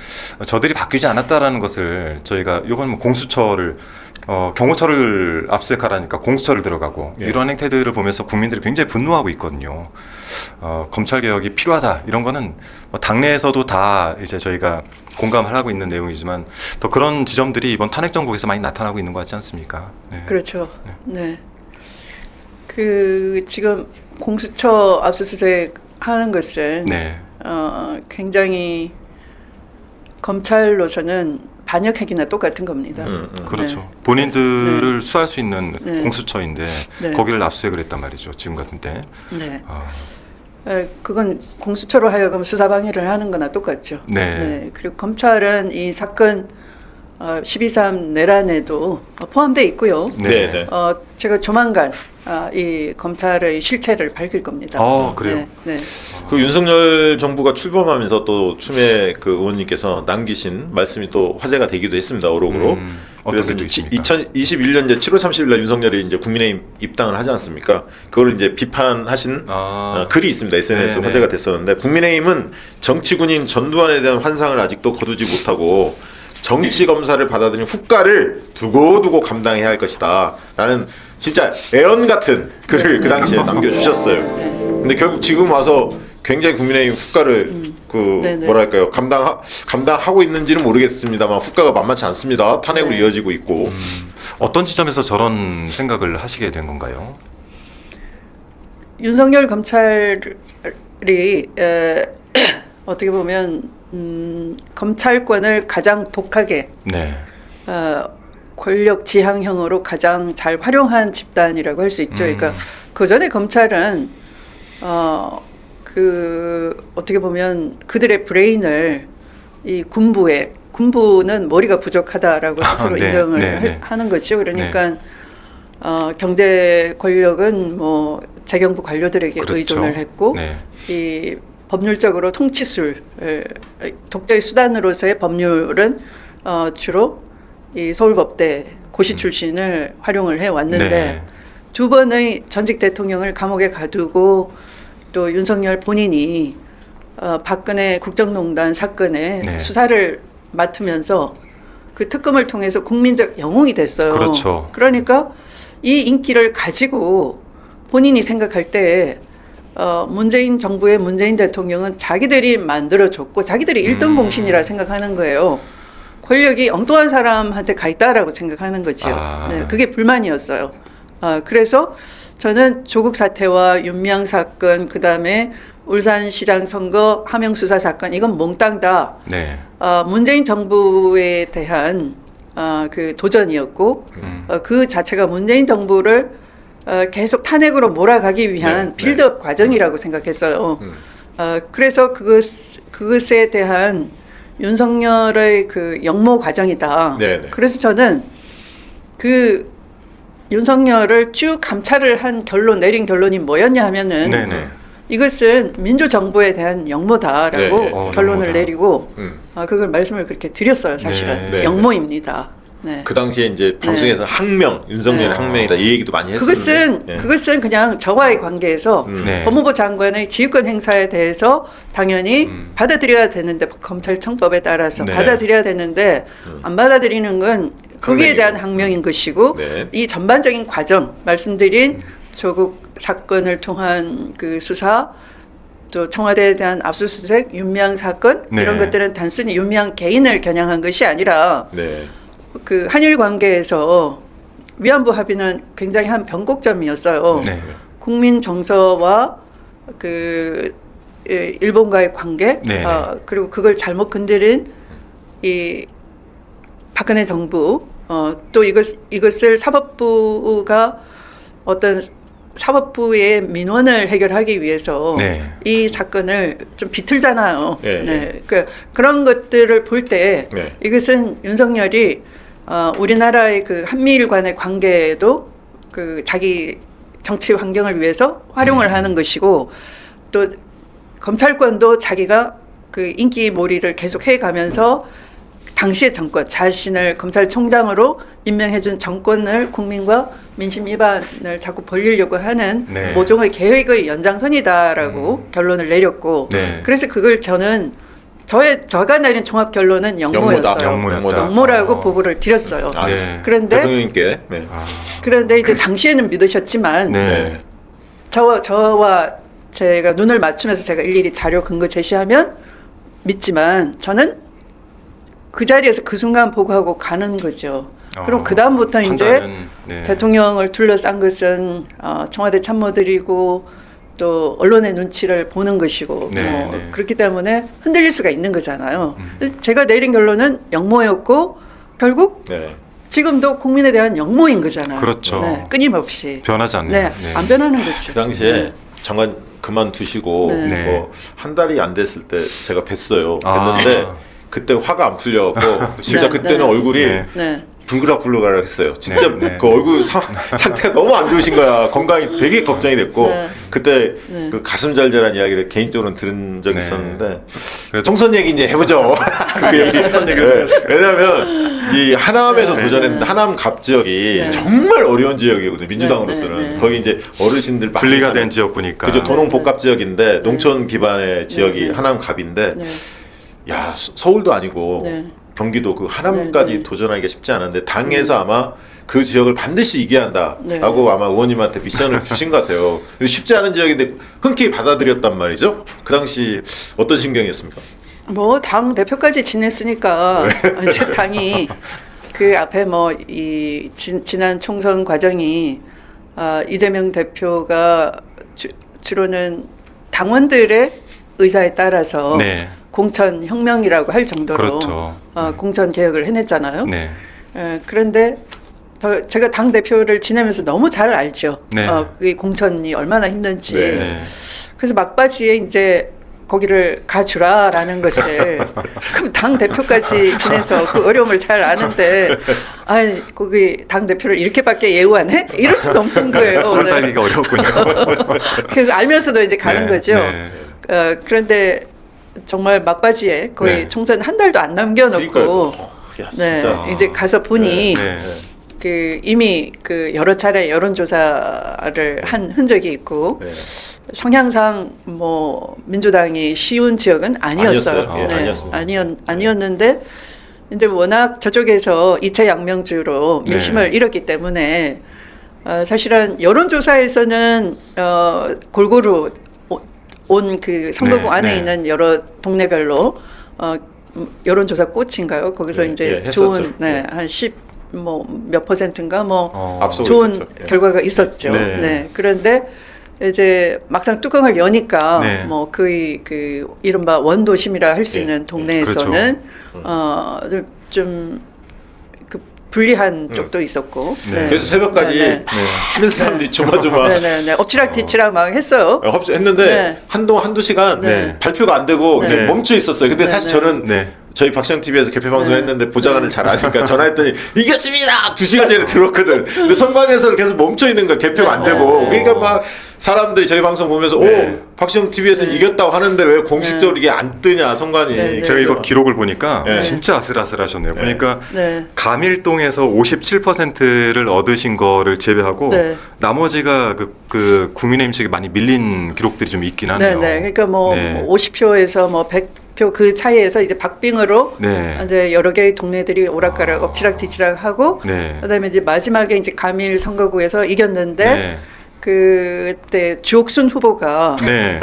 저들이 바뀌지 않았다라는 것을 저희가 이건 뭐 공수처를 경호처를 압수수색하라니까 공수처를 들어가고 예. 이런 행태들을 보면서 국민들이 굉장히 분노하고 있거든요. 검찰 개혁이 필요하다 이런 거는 뭐 당내에서도 다 이제 저희가 공감을 하고 있는 내용이지만 더 그런 지점들이 이번 탄핵 정국에서 많이 나타나고 있는 것 같지 않습니까? 네. 그렇죠. 네. 그 지금 공수처 압수수색 하는 것은 네. 굉장히 검찰로서는 반역행위나 똑같은 겁니다. 그렇죠. 네. 본인들을 수사할 수 있는 네. 공수처인데 네. 거기를 압수수색을 했단 말이죠. 지금 같은 때. 네. 아, 그건 공수처로 하여금 수사 방해를 하는 거나 똑같죠. 네. 그리고 검찰은 이 사건 12.3 내란에도 포함되어 있고요. 네, 네. 제가 조만간 이 검찰의 실체를 밝힐 겁니다. 그래요? 네. 네. 그 윤석열 정부가 출범하면서 또 추미애 그 의원님께서 남기신 말씀이 또 화제가 되기도 했습니다. 어록으로. 어떤 그래서 게 또 이제 있습니까? 2021년 이제 7월 30일 날 윤석열이 이제 국민의힘 입당을 하지 않습니까? 그걸 이제 비판하신 글이 있습니다. SNS 네, 화제가 네. 됐었는데 국민의힘은 정치군인 전두환에 대한 환상을 아직도 거두지 못하고 정치 검사를 받아들인 후과를 두고두고 감당해야 할 것이다. 라는 진짜 애언 같은 글을 그 당시에 남겨주셨어요. 근데 결국 지금 와서 굉장히 국민의힘 후과를 네네. 뭐랄까요 감당하고 있는지는 모르겠습니다만 후과가 만만치 않습니다. 탄핵으로 이어지고 있고 어떤 지점에서 저런 생각을 하시게 된 건가요? 윤석열 검찰이 어떻게 보면 검찰권을 가장 독하게 네. 권력 지향형으로 가장 잘 활용한 집단이라고 할 수 있죠. 그러니까 그 전에 검찰은 어떻게 보면 그들의 브레인을 이 군부는 머리가 부족하다라고 스스로 네, 인정을 네. 하는 거죠. 그러니까 경제 권력은 뭐 재경부 관료들에게 그렇죠. 의존을 했고 네. 이 법률적으로 통치술 독자의 수단으로서의 법률은 주로 이 서울법대 고시 출신을 활용을 해 왔는데 네. 두 번의 전직 대통령을 감옥에 가두고 또 윤석열 본인이 박근혜 국정농단 사건의 네. 수사를 맡으면서 그 특검을 통해서 국민적 영웅이 됐어요. 그렇죠. 그러니까 이 인기를 가지고 본인이 생각할 때 문재인 정부의 문재인 대통령은 자기들이 만들어줬고 자기들이 1등 공신이라 생각하는 거예요. 권력이 엉뚱한 사람한테 가 있다라고 생각하는 거죠. 네, 그게 불만이었어요. 그래서 저는 조국 사태와 윤미향 사건, 그다음에 울산시장 선거 하명 수사 사건, 이건 몽땅 다 네. 문재인 정부에 대한 그 도전이었고 그 자체가 문재인 정부를 계속 탄핵으로 몰아가기 위한 네, 빌드업 과정이라고 생각했어요. 그래서 그것에 대한 윤석열의 그 역모 과정이다. 네, 네. 그래서 저는 그 윤석열을 쭉 감찰을 한 내린 결론이 뭐였냐 하면은 네네. 이것은 민주정부에 대한 역모다라고 네, 네. 결론을 역모다. 내리고 그걸 말씀을 그렇게 드렸어요. 사실은 네, 네. 역모입니다. 네. 그 당시에 이제 방송에서 항명, 윤석열의 네. 항명이다 이 얘기도 많이 했었는데. 그것은 그냥 저와의 관계에서 네. 법무부 장관의 지휘권 행사에 대해서 당연히 받아들여야 되는데 검찰청법에 따라서 네. 받아들여야 되는데 안 받아들이는 건 거기에 대한 항명인 것이고 네. 이 전반적인 과정 말씀드린 조국 사건을 통한 그 수사 또 청와대에 대한 압수수색 윤미향 사건 네. 이런 것들은 단순히 윤미향 개인을 겨냥한 것이 아니라 네. 그 한일 관계에서 위안부 합의는 굉장히 한 변곡점이었어요. 네. 국민 정서와 그 일본과의 관계, 네. 그리고 그걸 잘못 건드린 이 박근혜 정부, 또 이것을 사법부가 어떤 사법부의 민원을 해결하기 위해서 네. 이 사건을 좀 비틀잖아요. 네. 네. 그런 것들을 볼 때 네. 이것은 윤석열이 우리나라의 그 한미일 간의 관계에도 그 자기 정치 환경을 위해서 활용을 하는 것이고 또 검찰권도 자기가 그 인기몰이를 계속 해가면서 당시의 정권, 자신을 검찰총장으로 임명해준 정권을 국민과 민심 위반을 자꾸 벌리려고 하는 네. 모종의 계획의 연장선이다라고 결론을 내렸고 네. 그래서 그걸 저는 저가 내린 종합 결론은 역모였어요. 역모였다. 역모라고 보고를 드렸어요. 네. 그런데 대통령님께. 네. 그런데 이제 당시에는 믿으셨지만 네. 저와 제가 눈을 맞추면서 제가 일일이 자료 근거 제시하면 믿지만 저는 그 자리에서 그 순간 보고하고 가는 거죠. 그럼 그 다음부터 이제 네. 대통령을 둘러싼 것은 청와대 참모들이고 또 언론의 눈치를 보는 것이고 네, 네. 그렇기 때문에 흔들릴 수가 있는 거잖아요. 제가 내린 결론은 역모였고 결국 네. 지금도 국민에 대한 역모인 거잖아요. 그렇죠. 네, 끊임없이. 변하지 않네요. 네, 네. 안 변하는 그 거죠. 당시에 네. 장관 그만두시고 네. 뭐 한 달이 안 됐을 때 제가 뵀어요. 아. 뵀는데 그때 화가 안 풀려갖고 진짜 네, 그때는 네. 얼굴이 네. 네. 불그락불그락 했어요. 진짜 네, 네. 그 얼굴 상태가 너무 안 좋으신 거야. 건강이 되게 걱정이 됐고 네. 그때 네. 그 가슴 잘자란 이야기를 개인적으로 들은 적이 네. 있었는데 그래도- 총선 얘기 이제 해보죠. 그 얘기. 네. 왜냐하면 이 하남에서 네. 도전했는데 하남 갑 지역이 네. 정말 어려운 지역이거든요. 민주당으로서는 네, 네, 네. 거기 이제 어르신들 많이 분리가 사는 된 지역구니까. 그죠. 도농 복합 지역인데 농촌 기반의 지역이 네. 하남 갑인데 네. 야 서울도 아니고 네. 경기도 그 하남까지 네, 네. 도전하기가 쉽지 않은데 당에서 아마 그 지역을 반드시 이겨야 한다라고 네. 아마 의원님한테 미션을 주신 것 같아요. 쉽지 않은 지역인데 흔쾌히 받아들였단 말이죠. 그 당시 어떤 심경이었습니까? 뭐 당 대표까지 지냈으니까 이제 당이 그 앞에 뭐 이 지난 총선 과정이 이재명 대표가 주로는 당원들의 의사에 따라서 네. 공천 혁명이라고 할 정도로 그렇죠. 공천 개혁을 해냈잖아요. 네. 그런데 제가 당 대표를 지내면서 너무 잘 알죠. 네. 이 공천이 얼마나 힘든지. 네. 네. 그래서 막바지에 이제 거기를 가주라라는 것을 그럼 당 대표까지 지내서 그 어려움을 잘 아는데 아니 거기 당 대표를 이렇게밖에 예우하네? 이럴 수도 없는 거예요. 털 네. 달기가 어렵군요. 그래서 알면서도 이제 가는 네, 거죠. 네. 그런데 정말 막바지에 거의 네. 총선 한 달도 안 남겨놓고 그러니까요. 야, 네, 진짜. 이제 가서 보니 네. 그 이미 그 여러 차례 여론조사를 한 흔적이 있고 네. 성향상 뭐 민주당이 쉬운 지역은 아니었어요. 아니었어요. 예, 아니었습니다. 아니었는데 이제 워낙 저쪽에서 이채양명주로 민심을 잃었기 때문에 사실은 여론조사에서는 골고루 온 그 선거구 안에 있는 여러 동네별로 여론조사 꽃인가요? 거기서 이제 했었죠. 좋은 한 10 뭐 몇 %인가 뭐 앞서고 좋은 있었죠. 예. 결과가 있었죠. 네. 네. 그런데 이제 막상 뚜껑을 여니까 네. 뭐 거의 그 이른바 원도심이라 할 수 예. 있는 동네에서는 좀 그 불리한 쪽도 있었고. 네. 그래서 새벽까지 네, 많은 사람들이 조마조마 네네네. 엎치락 뒤치락 막 했어요. 했는데 네. 한두 시간 네. 발표가 안 되고 이제 네. 멈춰 있었어요. 근데 사실 네. 저는 네. 저희 박시영 TV에서 개표 방송 했는데 보좌관을 잘 아니까 전화했더니 이겼습니다. 2시간 전에 들었거든. 근데 선관위에서는 계속 멈춰 있는 거야. 개표가 안 되고. 그러니까 막 사람들이 저희 방송 보면서 네. 오 박시영 TV에서 이겼다고 하는데 왜 공식적으로 이게 안 뜨냐 선관위. 네. 제가 이거 기록을 보니까 네. 진짜 아슬아슬하셨네요. 보니까 네. 감일동에서 57%를 얻으신 거를 제외하고 네. 나머지가 그 국민의힘 측에 많이 밀린 기록들이 좀 있긴 하네요. 네네. 그러니까 뭐 네. 50표에서 뭐 100표 그 차이에서 이제 박빙으로 네. 이제 여러 개의 동네들이 오락가락 엎치락 뒤치락 하고 네. 그다음에 이제 마지막에 이제 감일 선거구에서 이겼는데 네. 그때 주옥순 후보가 네.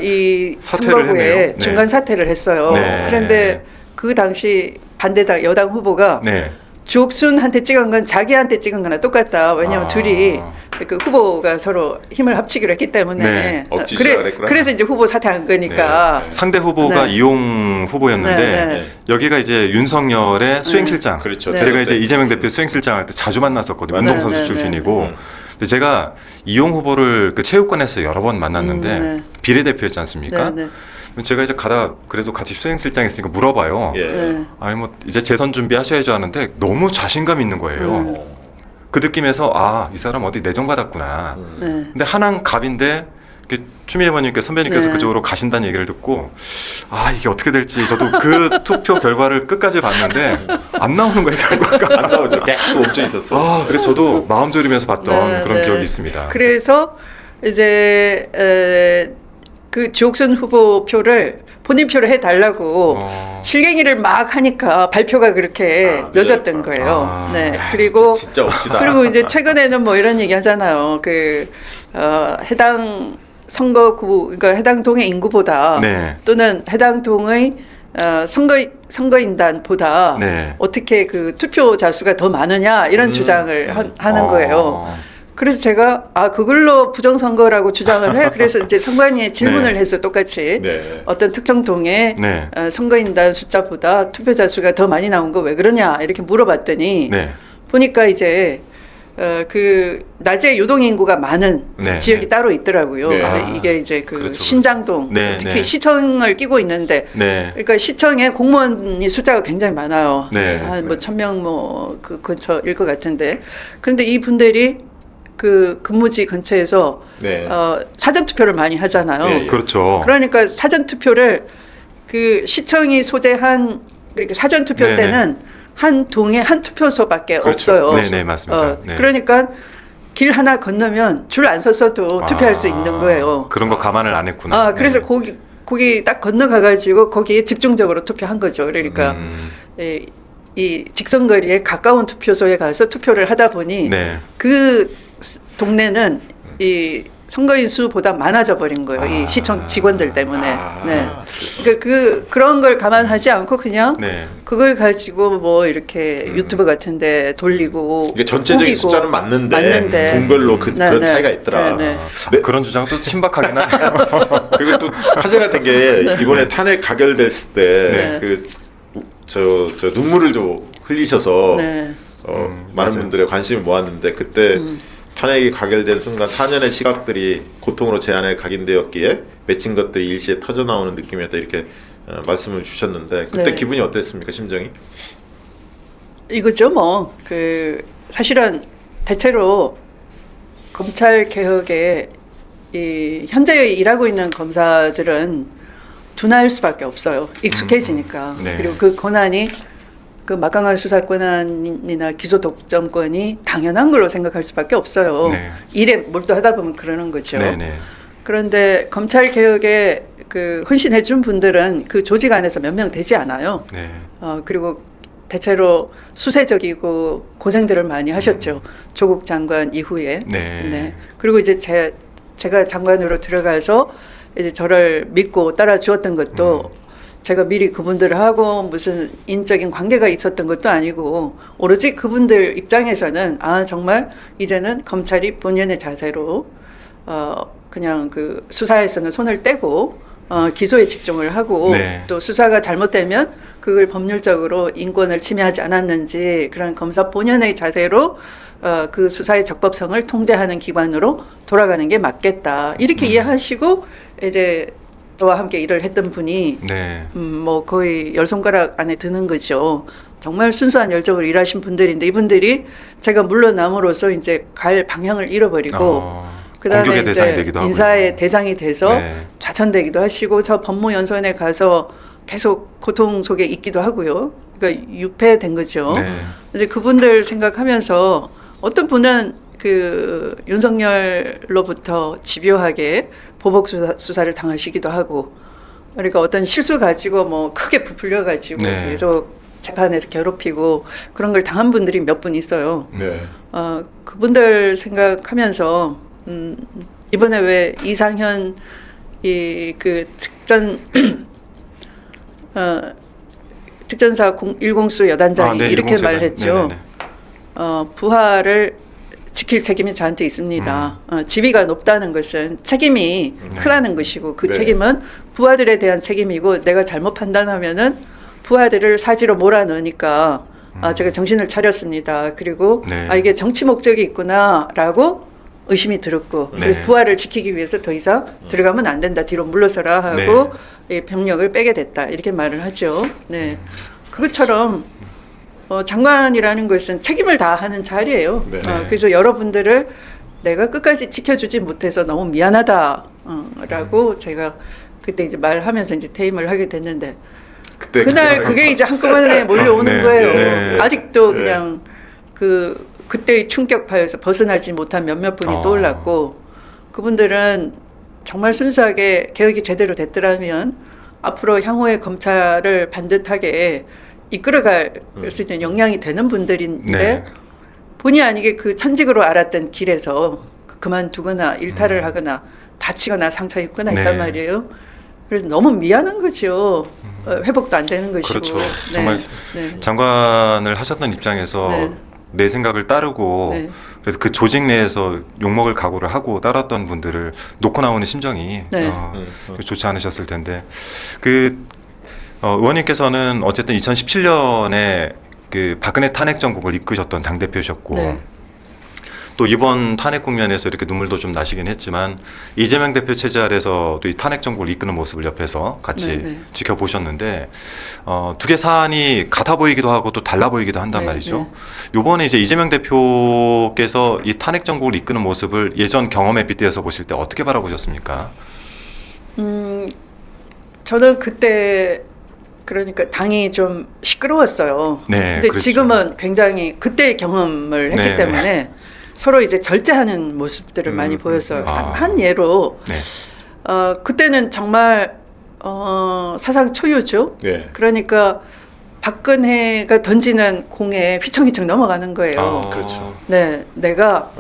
이 사퇴를 선거구에 했네요. 네. 중간 사퇴를 했어요. 네. 그런데 그 당시 반대당 여당 후보가 네. 주옥순한테 찍은 건 자기한테 찍은 거나 똑같다. 왜냐하면 아. 둘이 그 후보가 서로 힘을 합치기로 했기 때문에 네. 억지주의라 그랬구나. 그래서 이제 후보 사퇴한 거니까. 상대 후보가 네. 이용 후보였는데 네, 네. 여기가 이제 윤석열의 수행실장. 그렇죠. 네. 제가 이제 이재명 대표 수행실장 할 때 자주 만났었거든요. 네, 운동선수 네, 네. 출신이고. 근데 제가 이용 후보를 그 체육관에서 여러 번 만났는데 네. 비례대표였지 않습니까? 네, 제가 이제 가다 그래도 같이 수행실장 있으니까 물어봐요. 예. 네. 아니 뭐 이제 재선 준비하셔야죠 하는데 너무 자신감 있는 거예요. 그 느낌에서 아, 이 사람 어디 내정 받았구나. 네. 근데 하남 갑인데 추미애 의원님께 선배님께서 네. 그쪽으로 가신다는 얘기를 듣고 아 이게 어떻게 될지 저도 그 투표 결과를 끝까지 봤는데 안 나오는 거예요 결과가. 안 나오죠. 계속 멈춰 있었어. 아 그래서 저도 마음 졸이면서 봤던 네, 그런 네. 기억이 있습니다. 그래서 이제 그 주옥순 후보 표를 본인 표를 해달라고 실갱이를 막 하니까 발표가 그렇게 늦었던 거예요. 아. 네. 그리고 진짜 억지다. 그리고 이제 최근에는 뭐 이런 얘기 하잖아요. 그 해당 선거구, 그러니까 해당 동의 인구보다 네. 또는 해당 동의 선거인단보다 네. 어떻게 그 투표자 수가 더 많으냐 이런 주장을 하는 거예요. 그래서 제가 그걸로 부정선거라고 주장을 해. 그래서 이제 선관위에 질문을 네. 해서 똑같이 네. 어떤 특정 동의 네. 선거인단 숫자보다 투표자 수가 더 많이 나온 거 왜 그러냐 이렇게 물어봤더니 네. 보니까 이제 그 낮에 유동 인구가 많은 네. 지역이 따로 있더라고요. 네. 이게 이제 그 그렇죠. 신장동 네, 특히 네. 시청을 끼고 있는데 네. 그러니까 시청에 공무원이 숫자가 굉장히 많아요. 네. 한 뭐 1,000명 뭐 그 근처일 것 같은데 그런데 이 분들이 그 근무지 근처에서 네. 사전 투표를 많이 하잖아요. 네, 예. 그렇죠. 그러니까 사전 투표를 그 시청이 소재한 그러니까 사전 투표 네네. 때는 한 동에 한 투표소밖에 그렇죠. 없어요. 네네, 맞습니다. 네. 그러니까 길 하나 건너면 줄 안 섰어도 투표할 수 있는 거예요. 그런 거 감안을 안 했구나. 그래서 네. 거기 딱 건너가가지고 거기에 집중적으로 투표한 거죠. 그러니까 이 직선거리에 가까운 투표소에 가서 투표를 하다 보니 네. 그 동네는 이 선거인 수보다 많아져 버린 거예요. 이 시청 직원들 때문에. 네. 그러니까 그런 걸 감안하지 않고 그냥 네. 그걸 가지고 뭐 이렇게 유튜브 같은데 돌리고 이게 전체적인 우기고 숫자는 맞는데 동별로 그런 차이가 있더라. 네. 네. 그런 주장도 신박하긴 하네요. 그리고 또 화제가 된 게 이번에 탄핵 가결됐을 때 네. 저 눈물을 좀 흘리셔서 네. 많은 맞아요. 분들의 관심을 모았는데 그때 탄핵이 가결된 순간 4년의 시각들이 고통으로 제 안에 각인되었기에 맺힌 것들이 일시에 터져 나오는 느낌이었다 이렇게 말씀을 주셨는데 그때 네. 기분이 어땠습니까 심정이? 이거죠 뭐 그 사실은 대체로 검찰 개혁에 이 현재 일하고 있는 검사들은 둔할 수밖에 없어요. 익숙해지니까. 네. 그리고 그 권한이 그 막강한 수사권이나 기소 독점권이 당연한 걸로 생각할 수밖에 없어요. 네. 일에 몰두하다 보면 그러는 거죠. 네네. 그런데 검찰 개혁에 그 헌신해준 분들은 그 조직 안에서 몇 명 되지 않아요. 네. 그리고 대체로 수세적이고 고생들을 많이 하셨죠. 조국 장관 이후에. 네. 그리고 이제 제가 장관으로 들어가서 이제 저를 믿고 따라 주었던 것도 제가 미리 그분들하고 무슨 인적인 관계가 있었던 것도 아니고 오로지 그분들 입장에서는 정말 이제는 검찰이 본연의 자세로 그냥 그 수사에서는 손을 떼고 기소에 집중을 하고 네. 또 수사가 잘못되면 그걸 법률적으로 인권을 침해하지 않았는지 그런 검사 본연의 자세로 그 수사의 적법성을 통제하는 기관으로 돌아가는 게 맞겠다. 이렇게 이해하시고 이제 저와 함께 일을 했던 분이 네. 뭐 거의 10손가락 안에 드는 거죠. 정말 순수한 열정으로 일하신 분들인데 이분들이 제가 물러남으로써 이제 갈 방향을 잃어버리고 그다음에 공격의 대상이 이제 되기도 하고요. 인사의 대상이 돼서 네. 좌천되기도 하시고 저 법무연수원에 가서 계속 고통 속에 있기도 하고요. 그러니까 유폐된 거죠. 네. 이제 그분들 생각하면서 어떤 분은 그 윤석열로부터 집요하게 보복 수사를 당하시기도 하고 그러니까 어떤 실수 가지고 뭐 크게 부풀려 가지고 네. 계속 재판에서 괴롭히고 그런 걸 당한 분들이 몇 분 있어요. 네. 그분들 생각하면서 이번에 왜 이상현 그 특전사 1공수 여단장이 네, 이렇게 1공수 말을 했죠. 네네네. 부하를 지킬 책임이 저한테 있습니다. 지위가 높다는 것은 책임이 크다는 것이고 그 네. 책임은 부하들에 대한 책임이고 내가 잘못 판단하면은 부하들을 사지로 몰아넣으니까 제가 정신을 차렸습니다. 그리고 네. 이게 정치 목적이 있구나라고 의심이 들었고 그래서 네. 부하를 지키기 위해서 더 이상 들어가면 안 된다. 뒤로 물러서라 하고 이 병력을 빼게 됐다. 이렇게 말을 하죠. 네, 그것처럼 장관이라는 것은 책임을 다하는 자리예요. 네. 그래서 여러분들을 내가 끝까지 지켜주지 못해서 너무 미안하다라고 제가 그때 이제 말하면서 이제 퇴임을 하게 됐는데 그날 그게 이제 한꺼번에 몰려오는 네. 거예요. 네. 아직도 네. 그냥 그때의 충격파에서 벗어나지 못한 몇몇 분이 떠올랐고 그분들은 정말 순수하게 개혁이 제대로 됐더라면 앞으로 향후의 검찰을 반듯하게 이끌어갈 수 있는 역량이 되는 분들인데 네. 본의 아니게 그 천직으로 알았던 길에서 그만두거나 일탈을 하거나 다치거나 상처 입거나 네. 했단 말이에요. 그래서 너무 미안한 거죠. 회복도 안 되는 것이고. 그렇죠. 네. 정말 네. 장관을 하셨던 입장에서 네. 내 생각을 따르고 네. 그래서 그 조직 내에서 욕먹을 각오를 하고 따랐던 분들을 놓고 나오는 심정이 네. 좋지 않으셨을 텐데 의원님께서는 어쨌든 2017년에 그 박근혜 탄핵 정국을 이끄셨던 당 대표셨고 네. 또 이번 탄핵 국면에서 이렇게 눈물도 좀 나시긴 했지만 이재명 대표 체제 아래서 또 이 탄핵 정국을 이끄는 모습을 옆에서 같이 네, 네. 지켜보셨는데 두 개 사안이 같아 보이기도 하고 또 달라 보이기도 한단 네, 말이죠. 요번에 이제 이재명 대표께서 이 탄핵 정국을 이끄는 모습을 예전 경험에 빗대어서 보실 때 어떻게 바라보셨습니까? 저는 그때 그러니까 당이 좀 시끄러웠어요. 네, 근데 그렇죠. 지금은 굉장히 그때의 경험을 했기 네, 때문에 서로 이제 절제하는 모습들을 많이 보였어요. 한 예로 네. 그때는 정말 사상 초유죠. 네. 그러니까 박근혜가 던지는 공에 휘청휘청 넘어가는 거예요. 그렇죠. 네, 내가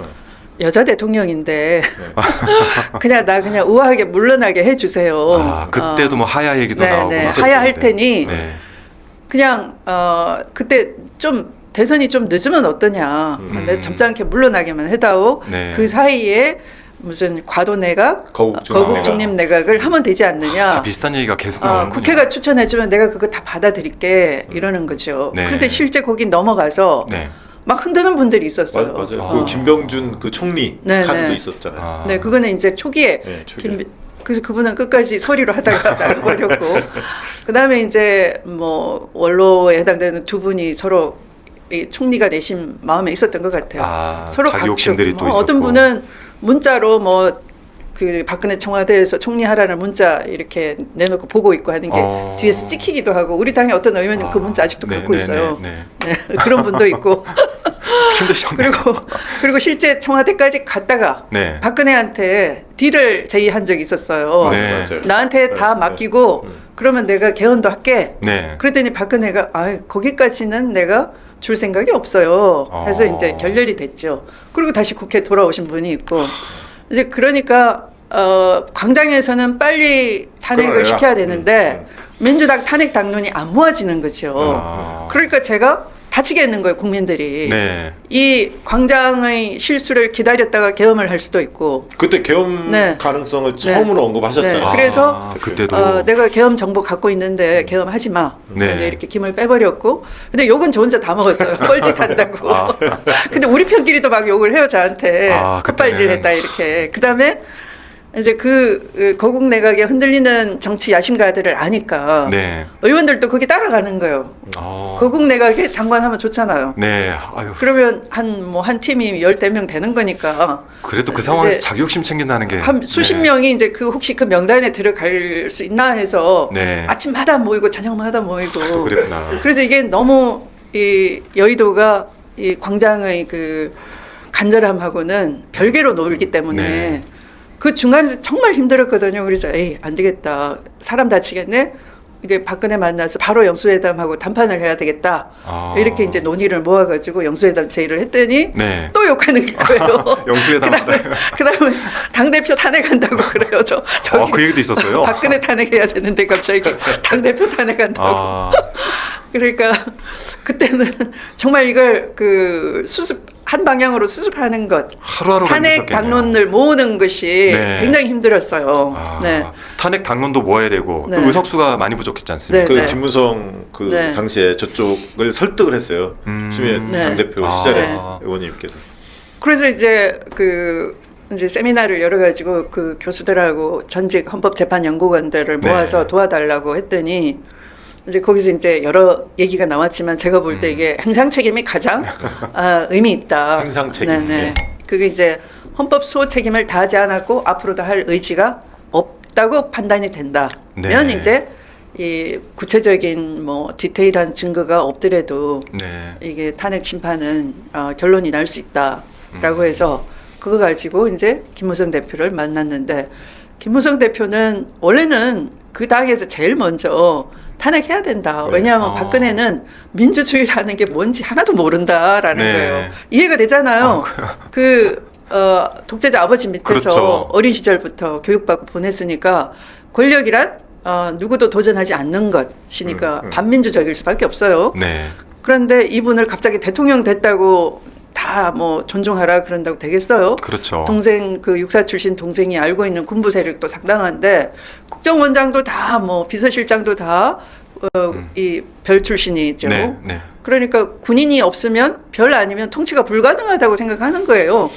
여자 대통령인데 그냥 우아하게 물러나게 해주세요. 그때도 뭐 하야 얘기도 네, 나오고 네. 있었을 하야 할 텐데. 테니 네. 그냥 그때 좀 대선이 좀 늦으면 어떠냐. 내가 점잖게 물러나게만 해다오. 네. 그 사이에 무슨 과도내각, 거국중립 내각을 하면 되지 않느냐. 다 비슷한 얘기가 계속 나오는군요. 국회가 추천해주면 내가 그거 다 받아들일게 이러는 거죠. 네. 그런데 실제 거기 넘어가서 네. 막 흔드는 분들이 있었어요. 맞아요. 그 김병준 그 총리 네, 카드도 네. 있었잖아요. 네, 그거는 이제 초기에. 네, 초기에. 그래서 그분은 끝까지 소리로 하다가 나가버렸고, 그 다음에 이제 뭐 원로에 해당되는 두 분이 서로 이 총리가 내심 마음에 있었던 것 같아요. 서로 자기 각축. 욕심들이 또 어떤 있었고. 분은 문자로 뭐 그 박근혜 청와대에서 총리하라는 문자 이렇게 내놓고 보고 있고 하는 게 뒤에서 찍히기도 하고 우리 당의 어떤 의원님 그 문자 아직도 갖고 있어요. 네, 그런 분도 있고 힘드셨네요. 그리고 실제 청와대까지 갔다가 네. 박근혜한테 딜을 제의한 적이 있었어요. 네. 맞아요. 나한테 다 맡기고 그러면 내가 개헌도 할게. 네. 그랬더니 박근혜가 거기까지는 내가 줄 생각이 없어요. 해서 이제 결렬이 됐죠. 그리고 다시 국회에 돌아오신 분이 있고 이제 그러니까 광장에서는 빨리 탄핵을 끊어내라. 시켜야 되는데 민주당 탄핵 당론이 안 모아지는 거죠. 그러니까 제가 다치겠는 거예요, 국민들이. 네. 이 광장의 실수를 기다렸다가 계엄을 할 수도 있고. 그때 계엄 네. 가능성을 처음으로 언급하셨잖아요. 네. 그래서 그때도 내가 계엄 정보 갖고 있는데 계엄하지 마. 네. 이제 이렇게 김을 빼버렸고. 근데 욕은 저 혼자 다 먹었어요. 뻘짓한다고. 근데 우리 편끼리도 막 욕을 해요, 저한테. 헛발질했다 이렇게. 그다음에 이제 거국 내각의 흔들리는 정치 야심가들을 아니까 네. 의원들도 거기 따라가는 거예요. 거국 내각에 장관하면 좋잖아요. 네. 아유. 그러면 한 팀이 10명 되는 거니까. 그래도 그 상황에서 이제 자기 욕심 챙긴다는 게 한 수십 명이 이제 혹시 그 명단에 들어갈 수 있나 해서 네. 아침마다 모이고 저녁마다 모이고. 또 그랬구나. 그래서 이게 너무 이 여의도가 이 광장의 그 간절함하고는 별개로 놀기 때문에 네. 그 중간에서 정말 힘들었거든요. 그래서 안 되겠다. 사람 다치겠네. 이게 박근혜 만나서 바로 영수회담하고 담판을 해야 되겠다. 이렇게 이제 논의를 모아가지고 영수회담 제의를 했더니 네. 또 욕하는 거예요. 영수회담. 그다음에 당대표 탄핵한다고 그래요. 저기 그 얘기도 있었어요? 박근혜 탄핵해야 되는데 갑자기 당대표 탄핵한다고. 그러니까 그때는 정말 이걸 그 한 방향으로 수습하는 것, 하루하루 탄핵 당론을 모으는 것이 네. 굉장히 힘들었어요. 네. 탄핵 당론도 모아야 되고 네. 또 의석수가 많이 부족했지 않습니까? 네. 김무성 네. 당시에 저쪽을 설득을 했어요. 추미애 네. 당대표 시절에 의원님께서. 그래서 이제 이제 세미나를 열어가지고 그 교수들하고 전직 헌법재판연구관들을 모아서 네. 도와달라고 했더니 이제 거기서 이제 여러 얘기가 나왔지만 제가 볼 때 이게 행상 책임이 가장 의미 있다. 행상 책임. 네. 그게 이제 헌법 수호 책임을 다하지 않았고 앞으로도 할 의지가 없다고 판단이 된다면 네. 이제 이 구체적인 디테일한 증거가 없더라도 네. 이게 탄핵 심판은 결론이 날 수 있다라고 해서 그거 가지고 이제 김무성 대표를 만났는데 김무성 대표는 원래는 그 당에서 제일 먼저 탄핵해야 된다. 왜냐하면 박근혜는 민주주의라는 게 뭔지 하나도 모른다라는 네. 거예요. 이해가 되잖아요. 독재자 아버지 밑에서 그렇죠. 어린 시절부터 교육받고 보냈으니까 권력이란 누구도 도전하지 않는 것이니까 반민주적일 수밖에 없어요. 네. 그런데 이분을 갑자기 대통령 됐다고 다 존중하라 그런다고 되겠어요? 그렇죠. 동생 육사 출신 동생이 알고 있는 군부 세력도 상당한데 국정원장도 다 비서실장도 다 이 별 출신이죠. 네. 네. 그러니까 군인이 없으면 별 아니면 통치가 불가능하다고 생각하는 거예요.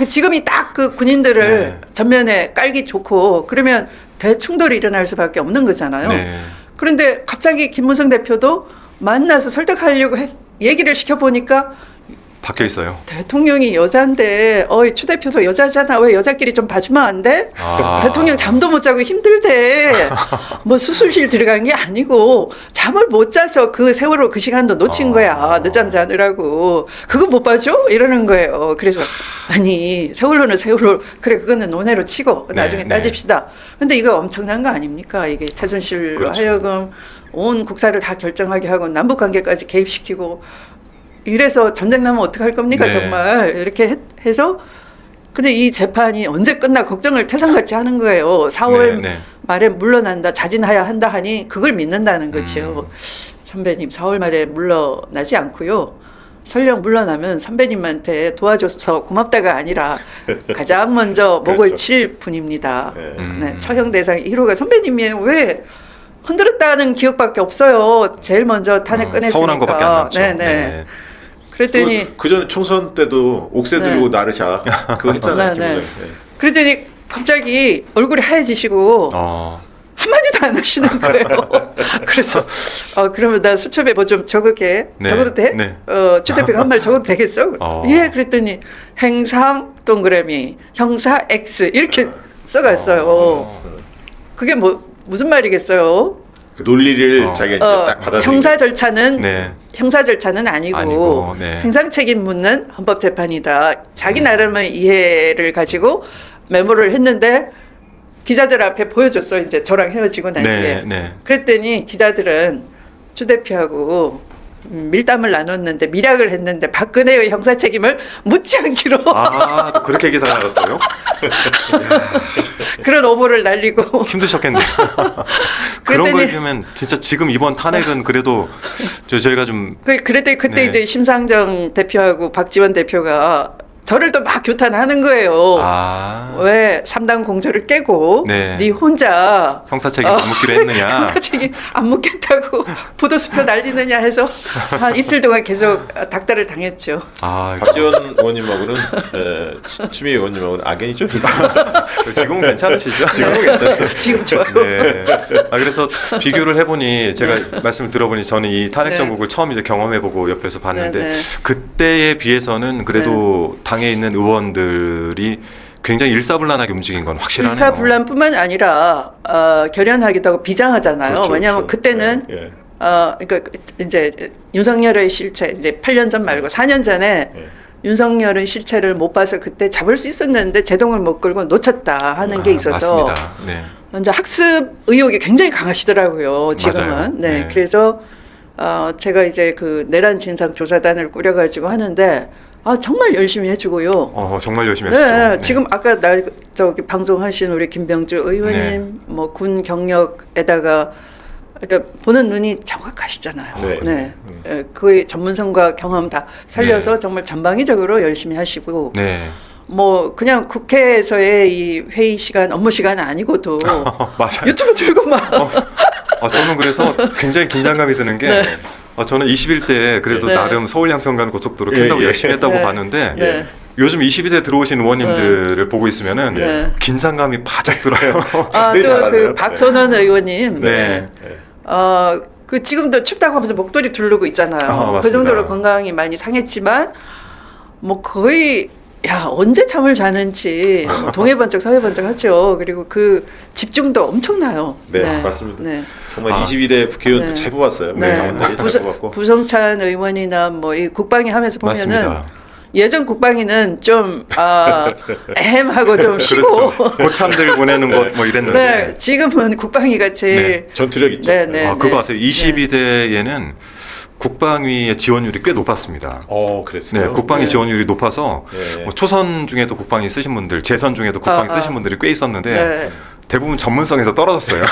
지금이 딱 그 군인들을 네. 전면에 깔기 좋고 그러면 대충돌이 일어날 수밖에 없는 거잖아요. 네. 그런데 갑자기 김무성 대표도 만나서 설득하려고 얘기를 시켜보니까 박혀 있어요. 대통령이 여잔데 추 대표도 여자잖아. 왜 여자끼리 좀 봐주면 안 돼? 대통령 잠도 못 자고 힘들대. 수술실 들어간 게 아니고 잠을 못 자서 그 세월호 그 시간도 놓친 거야. 늦잠 자느라고. 그거 못 봐줘? 이러는 거예요. 그래서 아니 세월호는 세월호 그래 그거는 논외로 치고 나중에 네. 따집시다. 근데 이거 엄청난 거 아닙니까? 이게 최순실로 그렇죠. 하여금 온 국사를 다 결정하게 하고 남북관계까지 개입시키고 이래서 전쟁 나면 어떡할 겁니까? 네. 정말 이렇게 해서 근데 이 재판이 언제 끝나 걱정을 태산같이 하는 거예요. 4월 네. 말에 물러난다 자진해야 한다 하니 그걸 믿는다는 거죠. 선배님 4월 말에 물러나지 않고요. 설령 물러나면 선배님한테 도와줘서 고맙다가 아니라 가장 먼저 목을 그렇죠. 칠 분입니다. 네. 처형 대상 1호가 선배님이 왜 흔들었다는 기억밖에 없어요. 제일 먼저 탄핵 꺼냈으니까. 서운한 것밖에 안 남죠. 네네. 네. 그랬더니 그 전에 총선 때도 옥새 들고 나르샤 그거 했잖아요. 네, 네. 김무성. 네. 그랬더니 갑자기 얼굴이 하얘지시고 한마디도 안 하시는 거예요. 그래서 그러면 나 수첩에 좀 적을게. 네. 적어도 돼? 네. 추 대표가 한 말 적어도 되겠어? 예. 그랬더니 행상 동그라미 형사 X 이렇게 써갔어요. 그게 뭐 무슨 말이겠어요? 그 논리를 자기가 이제 딱 받아들이고 형사 절차는 네. 형사 절차는 아니고 네. 행상 책임 묻는 헌법재판이다. 자기 나름의 이해를 가지고 메모를 했는데 기자들 앞에 보여줬어. 이제 저랑 헤어지고 난 뒤에. 네, 네. 그랬더니 기자들은 추 대표하고 밀담을 나눴는데 밀약을 했는데 박근혜의 형사 책임을 묻지 않기로 아, 또 그렇게 기사가 나갔어요? 그런 오보를 날리고 힘드셨겠네요. 그런 그랬더니- 걸 보면 진짜 지금 이번 탄핵은 그래도 저희가 좀 그랬더니 그때 네. 이제 심상정 대표하고 박지원 대표가 저를 또 막 규탄하는 거예요. 왜 3당 공조를 깨고 네. 혼자 형사 책임 안 묻기로 했느냐. 형사 책임 안 묻겠다고 보도수표 날리느냐 해서 한 이틀 동안 계속 닥달을 당했죠. 아, 박지원 의원님하고는 추미애 의원님하고는 악연이 좀 있습니다. 지금은 괜찮으시죠? 지금은 괜찮죠. 지금 좋아요. 네. 그래서 비교를 해보니 제가 말씀을 들어보니 저는 이 탄핵 네. 정국을 처음 이제 경험해보고 옆에서 봤는데 네, 네. 그때에 비해서는 그래도 당에 있는 의원들이 굉장히 일사불란하게 움직인 건 확실하네요. 일사불란뿐만 아니라 결연하기도 하고 비장하잖아요. 그렇죠, 왜냐하면 그렇죠. 그때는 예. 그러니까 이제 윤석열의 실체 이제 8년 전 말고 4년 전에 윤석열의 실체를 못 봐서 그때 잡을 수 있었는데 제동을 못 끌고 놓쳤다 하는 게 있어서 맞습니다. 네. 먼저 학습 의욕이 굉장히 강하시더라고요. 지금은. 맞아요. 네. 네. 그래서 제가 이제 그 내란 진상 조사단을 꾸려가지고 하는데 정말 열심히 해주고요. 정말 열심히 네, 하시죠. 지금 아까 저기 방송하신 우리 김병주 의원님 네. 뭐 군 경력에다가 그러니까 보는 눈이 정확하시잖아요. 네. 그의 전문성과 경험 다 살려서 네. 정말 전방위적으로 열심히 하시고 네. 뭐 그냥 국회에서의 이 회의 시간 업무 시간은 아니고도 맞아요. 유튜브 들고 막 저는 그래서 굉장히 긴장감이 드는 게 저는 21대 그래도 네. 나름 서울 양평간 고속도로 예, 캔다고 예. 열심히 했다고 네. 봤는데 네. 요즘 22대 들어오신 의원님들을 보고 있으면은 네. 긴장감이 바짝 들어요. 네, 또 잘하세요. 그 박선원 의원님 네. 그 지금도 춥다고 하면서 목도리 두르고 있잖아요. 맞습니다. 그 정도로 건강이 많이 상했지만 뭐 거의 언제 잠을 자는지 뭐 동해번쩍 서해번쩍 하죠. 그리고 그 집중도 엄청나요. 네, 맞습니다. 네. 정말 22대 국회의원도 네. 잘 뽑았어요. 네. 당원들이 잘 뽑았고. 부성찬 의원이나 뭐 이 국방위 하면서 보면은 맞습니다. 예전 국방위는 좀 애매하고 좀 쉬고 그렇죠. 고참들 보내는 것 뭐 이랬는데. 네, 지금은 국방위가 제일 전투력 있죠. 네, 네. 그거 아세요? 22대에는 국방위의 지원율이 꽤 높았습니다. 그랬어요. 네, 국방위 지원율이 높아서 네. 뭐 초선 중에도 국방위 쓰신 분들, 재선 중에도 국방위 쓰신 분들이 꽤 있었는데 네. 대부분 전문성에서 떨어졌어요.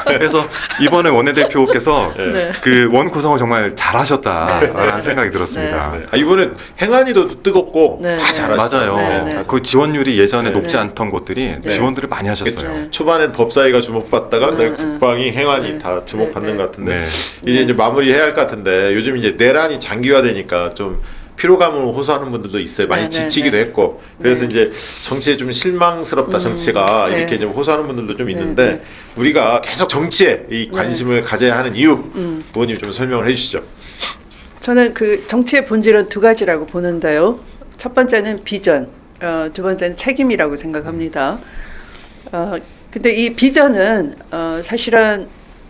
그래서 이번에 원내대표께서 네. 그 원 구성을 정말 잘하셨다라는 생각이 들었습니다. 네. 이번에 행안위도 뜨겁고 네, 다 네. 잘하셨어요. 맞아요. 네, 네. 그 지원율이 예전에 네, 높지 네. 않던 곳들이 지원들을 많이 하셨어요. 네. 초반엔 법사위가 주목받다가 그다음에 국방위, 행안위 다 주목받는 것 같은데 네. 이제 마무리해야 할 것 같은데 요즘 이제 내란이 장기화되니까 좀 피로감을 호소하는 분들도 있어요. 많이 네, 네, 지치기도 네. 했고 그래서 이제 정치에 좀 실망스럽다 정치가 네. 이렇게 좀 호소하는 분들도 좀 있는데 네. 우리가 계속 정치에 이 관심을 가져야 하는 이유 의원님 좀 설명을 해주시죠. 저는 그 정치의 본질은 두 가지라고 보는데요. 첫 번째는 비전, 두 번째는 책임이라고 생각합니다. 근데 이 비전은 사실은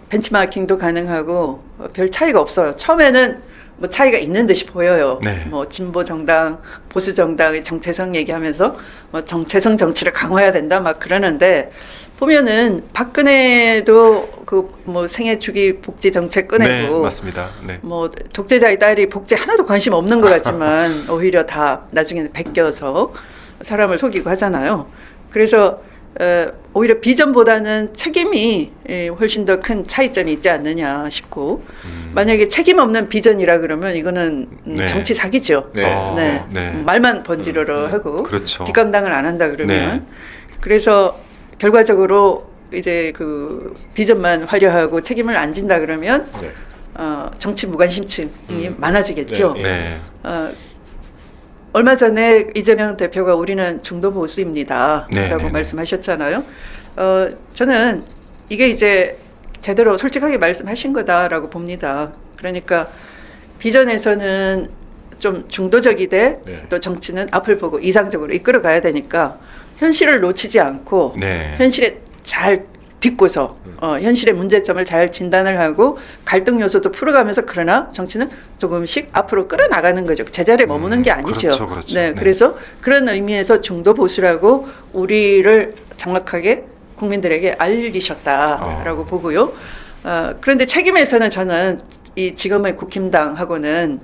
벤치마킹도 가능하고 별 차이가 없어요. 처음에는 뭐 차이가 있는 듯이 보여요. 네. 뭐 진보 정당, 보수 정당의 정체성 얘기하면서 뭐 정체성 정치를 강화해야 된다 막 그러는데 보면은 박근혜도 그 뭐 생애 주기 복지 정책 꺼내고 네, 맞습니다. 네. 뭐 독재자의 딸이 복지 하나도 관심 없는 것 같지만 오히려 다 나중에는 베껴서 사람을 속이고 하잖아요. 그래서 오히려 비전보다는 책임이 훨씬 더 큰 차이점이 있지 않느냐 싶고 만약에 책임 없는 비전이라 그러면 이거는 네. 정치 사기죠. 네. 네. 네. 말만 번지르르 하고 그렇죠. 뒷감당을 안 한다 그러면 네. 그래서 결과적으로 이제 그 비전만 화려하고 책임을 안 진다 그러면 네. 정치 무관심층이 많아지겠죠. 네. 네. 얼마 전에 이재명 대표가 우리는 중도 보수입니다. 네, 라고 네, 네. 말씀하셨잖아요. 저는 이게 이제 제대로 솔직하게 말씀하신 거다라고 봅니다. 그러니까 비전에서는 좀 중도적이되 네. 또 정치는 앞을 보고 이상적으로 이끌어 가야 되니까 현실을 놓치지 않고 네. 현실에 잘 딛고서 현실의 문제점을 잘 진단을 하고 갈등 요소도 풀어가면서 그러나 정치는 조금씩 앞으로 끌어나가는 거죠. 제자리에 머무는 게 아니죠. 그렇죠. 네, 네. 그래서 그런 의미에서 중도 보수라고 우리를 정확하게 국민들에게 알리셨다라고 보고요. 그런데 책임에서는 저는 이 지금의 국힘당하고는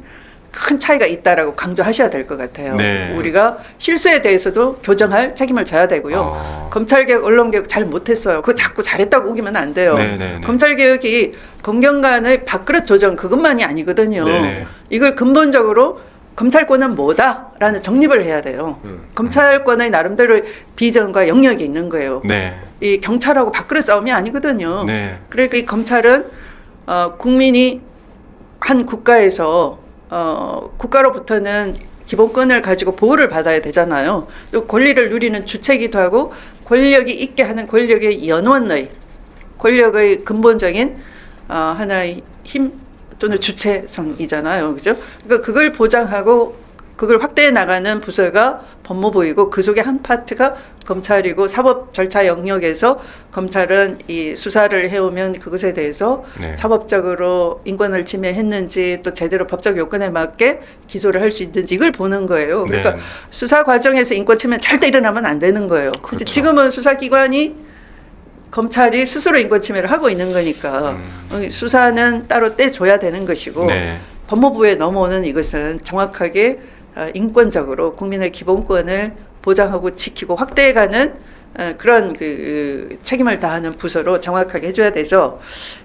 큰 차이가 있다라고 강조하셔야 될 것 같아요. 네. 우리가 실수에 대해서도 교정할 책임을 져야 되고요. 검찰개혁, 언론개혁 잘 못했어요. 그거 자꾸 잘했다고 우기면 안 돼요. 네. 검찰개혁이 검경간의 밥그릇 조정 그것만이 아니거든요. 네. 이걸 근본적으로 검찰권은 뭐다라는 정립을 해야 돼요. 검찰권의 나름대로 비전과 영역이 있는 거예요. 네. 이 경찰하고 밥그릇 싸움이 아니거든요. 네. 그러니까 이 검찰은 국민이 한 국가에서 국가로부터는 기본권을 가지고 보호를 받아야 되잖아요. 또 권리를 누리는 주체이기도 하고 권력이 있게 하는 권력의 연원의 권력의 근본적인 하나의 힘 또는 주체성이잖아요. 그죠? 그러니까 그걸 보장하고 그걸 확대해 나가는 부서가 법무부이고 그 속에 한 파트가 검찰이고 사법 절차 영역에서 검찰은 이 수사를 해오면 그것에 대해서 네. 사법적으로 인권을 침해했는지 또 제대로 법적 요건에 맞게 기소를 할 수 있는지 이걸 보는 거예요. 그러니까 네. 수사 과정에서 인권 침해 절대 일어나면 안 되는 거예요. 근데 그렇죠. 지금은 수사기관이 검찰이 스스로 인권 침해를 하고 있는 거니까 수사는 따로 떼줘야 되는 것이고 네. 법무부에 넘어오는 이것은 정확하게 인권적으로 국민의 기본권을 보장하고 지키고 확대해가는 그런 그 책임을 다하는 부서로 정확하게 해줘야 돼서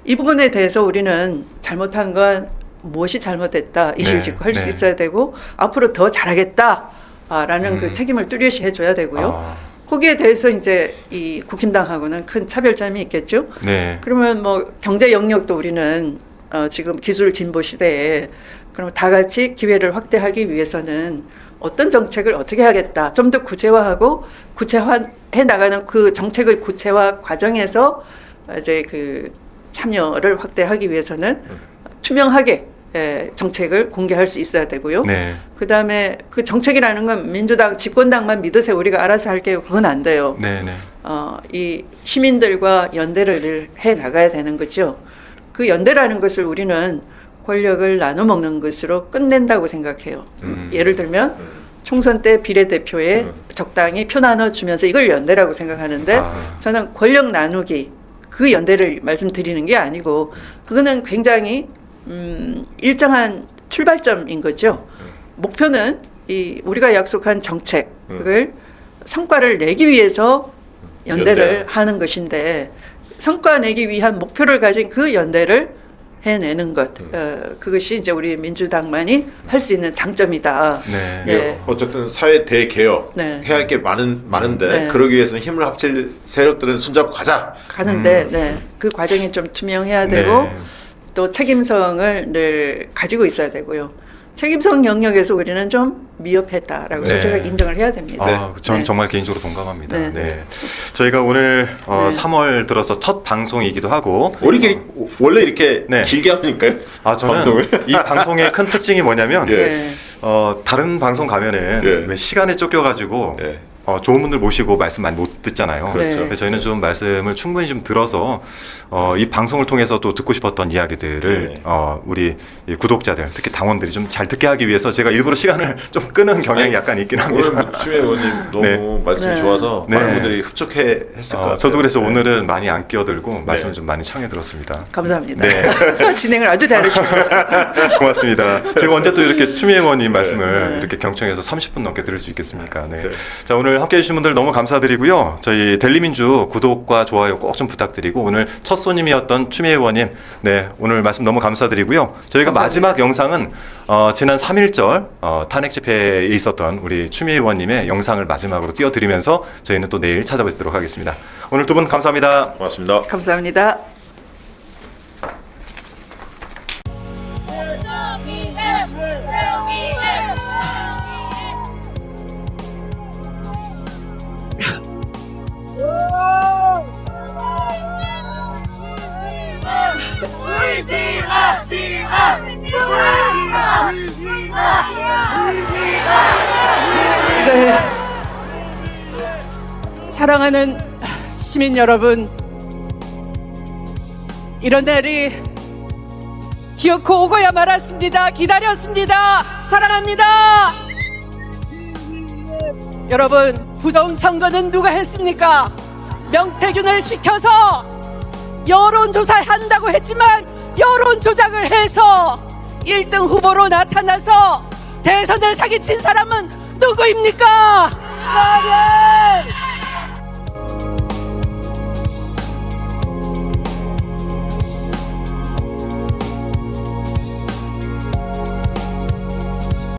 이 부분에 대해서 우리는 잘못한 건 무엇이 잘못됐다 이실 짓고 할 수 네. 있어야 되고 앞으로 더 잘하겠다라는 그 책임을 뚜렷이 해줘야 되고요. 거기에 대해서 이제 이 국힘당하고는 큰 차별점이 있겠죠. 네. 그러면 뭐 경제 영역도 우리는 지금 기술 진보 시대에 그러면 다 같이 기회를 확대하기 위해서는 어떤 정책을 어떻게 하겠다. 좀 더 구체화하고 구체화해 나가는 그 정책의 구체화 과정에서 이제 그 참여를 확대하기 위해서는 투명하게 정책을 공개할 수 있어야 되고요. 네. 그다음에 그 정책이라는 건 민주당 집권당만 믿으세요. 우리가 알아서 할게요. 그건 안 돼요. 네. 이 시민들과 연대를 늘 해 나가야 되는 거죠. 그 연대라는 것을 우리는 권력을 나눠 먹는 것으로 끝낸다고 생각해요. 예를 들면 총선 때 비례대표에 적당히 표 나눠주면서 이걸 연대라고 생각하는데 저는 권력 나누기 그 연대를 말씀드리는 게 아니고 그거는 굉장히 일정한 출발점인 거죠. 목표는 이 우리가 약속한 정책을 성과를 내기 위해서 연대를 하는 것인데 성과 내기 위한 목표를 가진 그 연대를 해내는 것 그것이 이제 우리 민주당만이 할 수 있는 장점이다. 네. 네. 어쨌든 사회 대개혁 네. 해야 할 게 많은데 네. 그러기 위해서는 힘을 합칠 세력들은 손잡고 가자. 가는데 네. 그 과정이 좀 투명해야 되고 네. 또 책임성을 늘 가지고 있어야 되고요. 책임성 영역에서 우리는 좀 미흡했다라고 네. 솔직하게 인정을 해야 됩니다. 저는 네. 정말 개인적으로 동감합니다. 네. 네. 저희가 오늘 네. 3월 들어서 첫 방송이기도 하고 원래 이렇게 네. 길게 합니까요? 저는 방송을? 이 방송의 큰 특징이 뭐냐면 예. 네. 다른 방송 가면은 예. 왜 시간에 쫓겨가지고 예. 좋은 분들 모시고 말씀 많이 못 듣잖아요. 그렇죠. 그래서 저희는 좀 말씀을 충분히 좀 들어서 이 방송을 통해서 또 듣고 싶었던 이야기들을 네. 우리 이 구독자들 특히 당원들이 좀 잘 듣게 하기 위해서 제가 일부러 시간을 좀 끄는 경향이 약간 있긴 합니다. 오늘 추미애 의원님 너무 네. 말씀이 네. 좋아서 네. 많은 분들이 흡족해 했을 것 같아요. 저도 그래서 네. 오늘은 많이 안 끼어들고 말씀을 좀 많이 청해 들었습니다. 감사합니다. 네. 진행을 아주 잘하십니다. 고맙습니다. 제가 언제 또 이렇게 추미애 의원님 말씀을 이렇게 경청해서 30분 넘게 들을 수 있겠습니까? 네. 네. 자, 오늘 함께 해주신 분들 너무 감사드리고요. 저희 델리민주 구독과 좋아요 꼭 좀 부탁드리고 오늘 첫 손님이었던 추미애 의원님, 네, 오늘 말씀 너무 감사드리고요. 저희가 감사합니다. 마지막 영상은 지난 3.1절 탄핵 집회에 있었던 우리 추미애 의원님의 영상을 마지막으로 띄워드리면서 저희는 또 내일 찾아뵙도록 하겠습니다. 오늘 두 분 감사합니다. 고맙습니다. 감사합니다. 네. 사랑하는 시민 여러분, 이런 날이 기어코 오고야 말았습니다. 기다렸습니다. 사랑합니다. 여러분, 부정선거는 누가 했습니까? 명태균을 시켜서 여론조사 한다고 했지만 여론조작을 해서 1등 후보로 나타나서 대선을 사기친 사람은 누구입니까?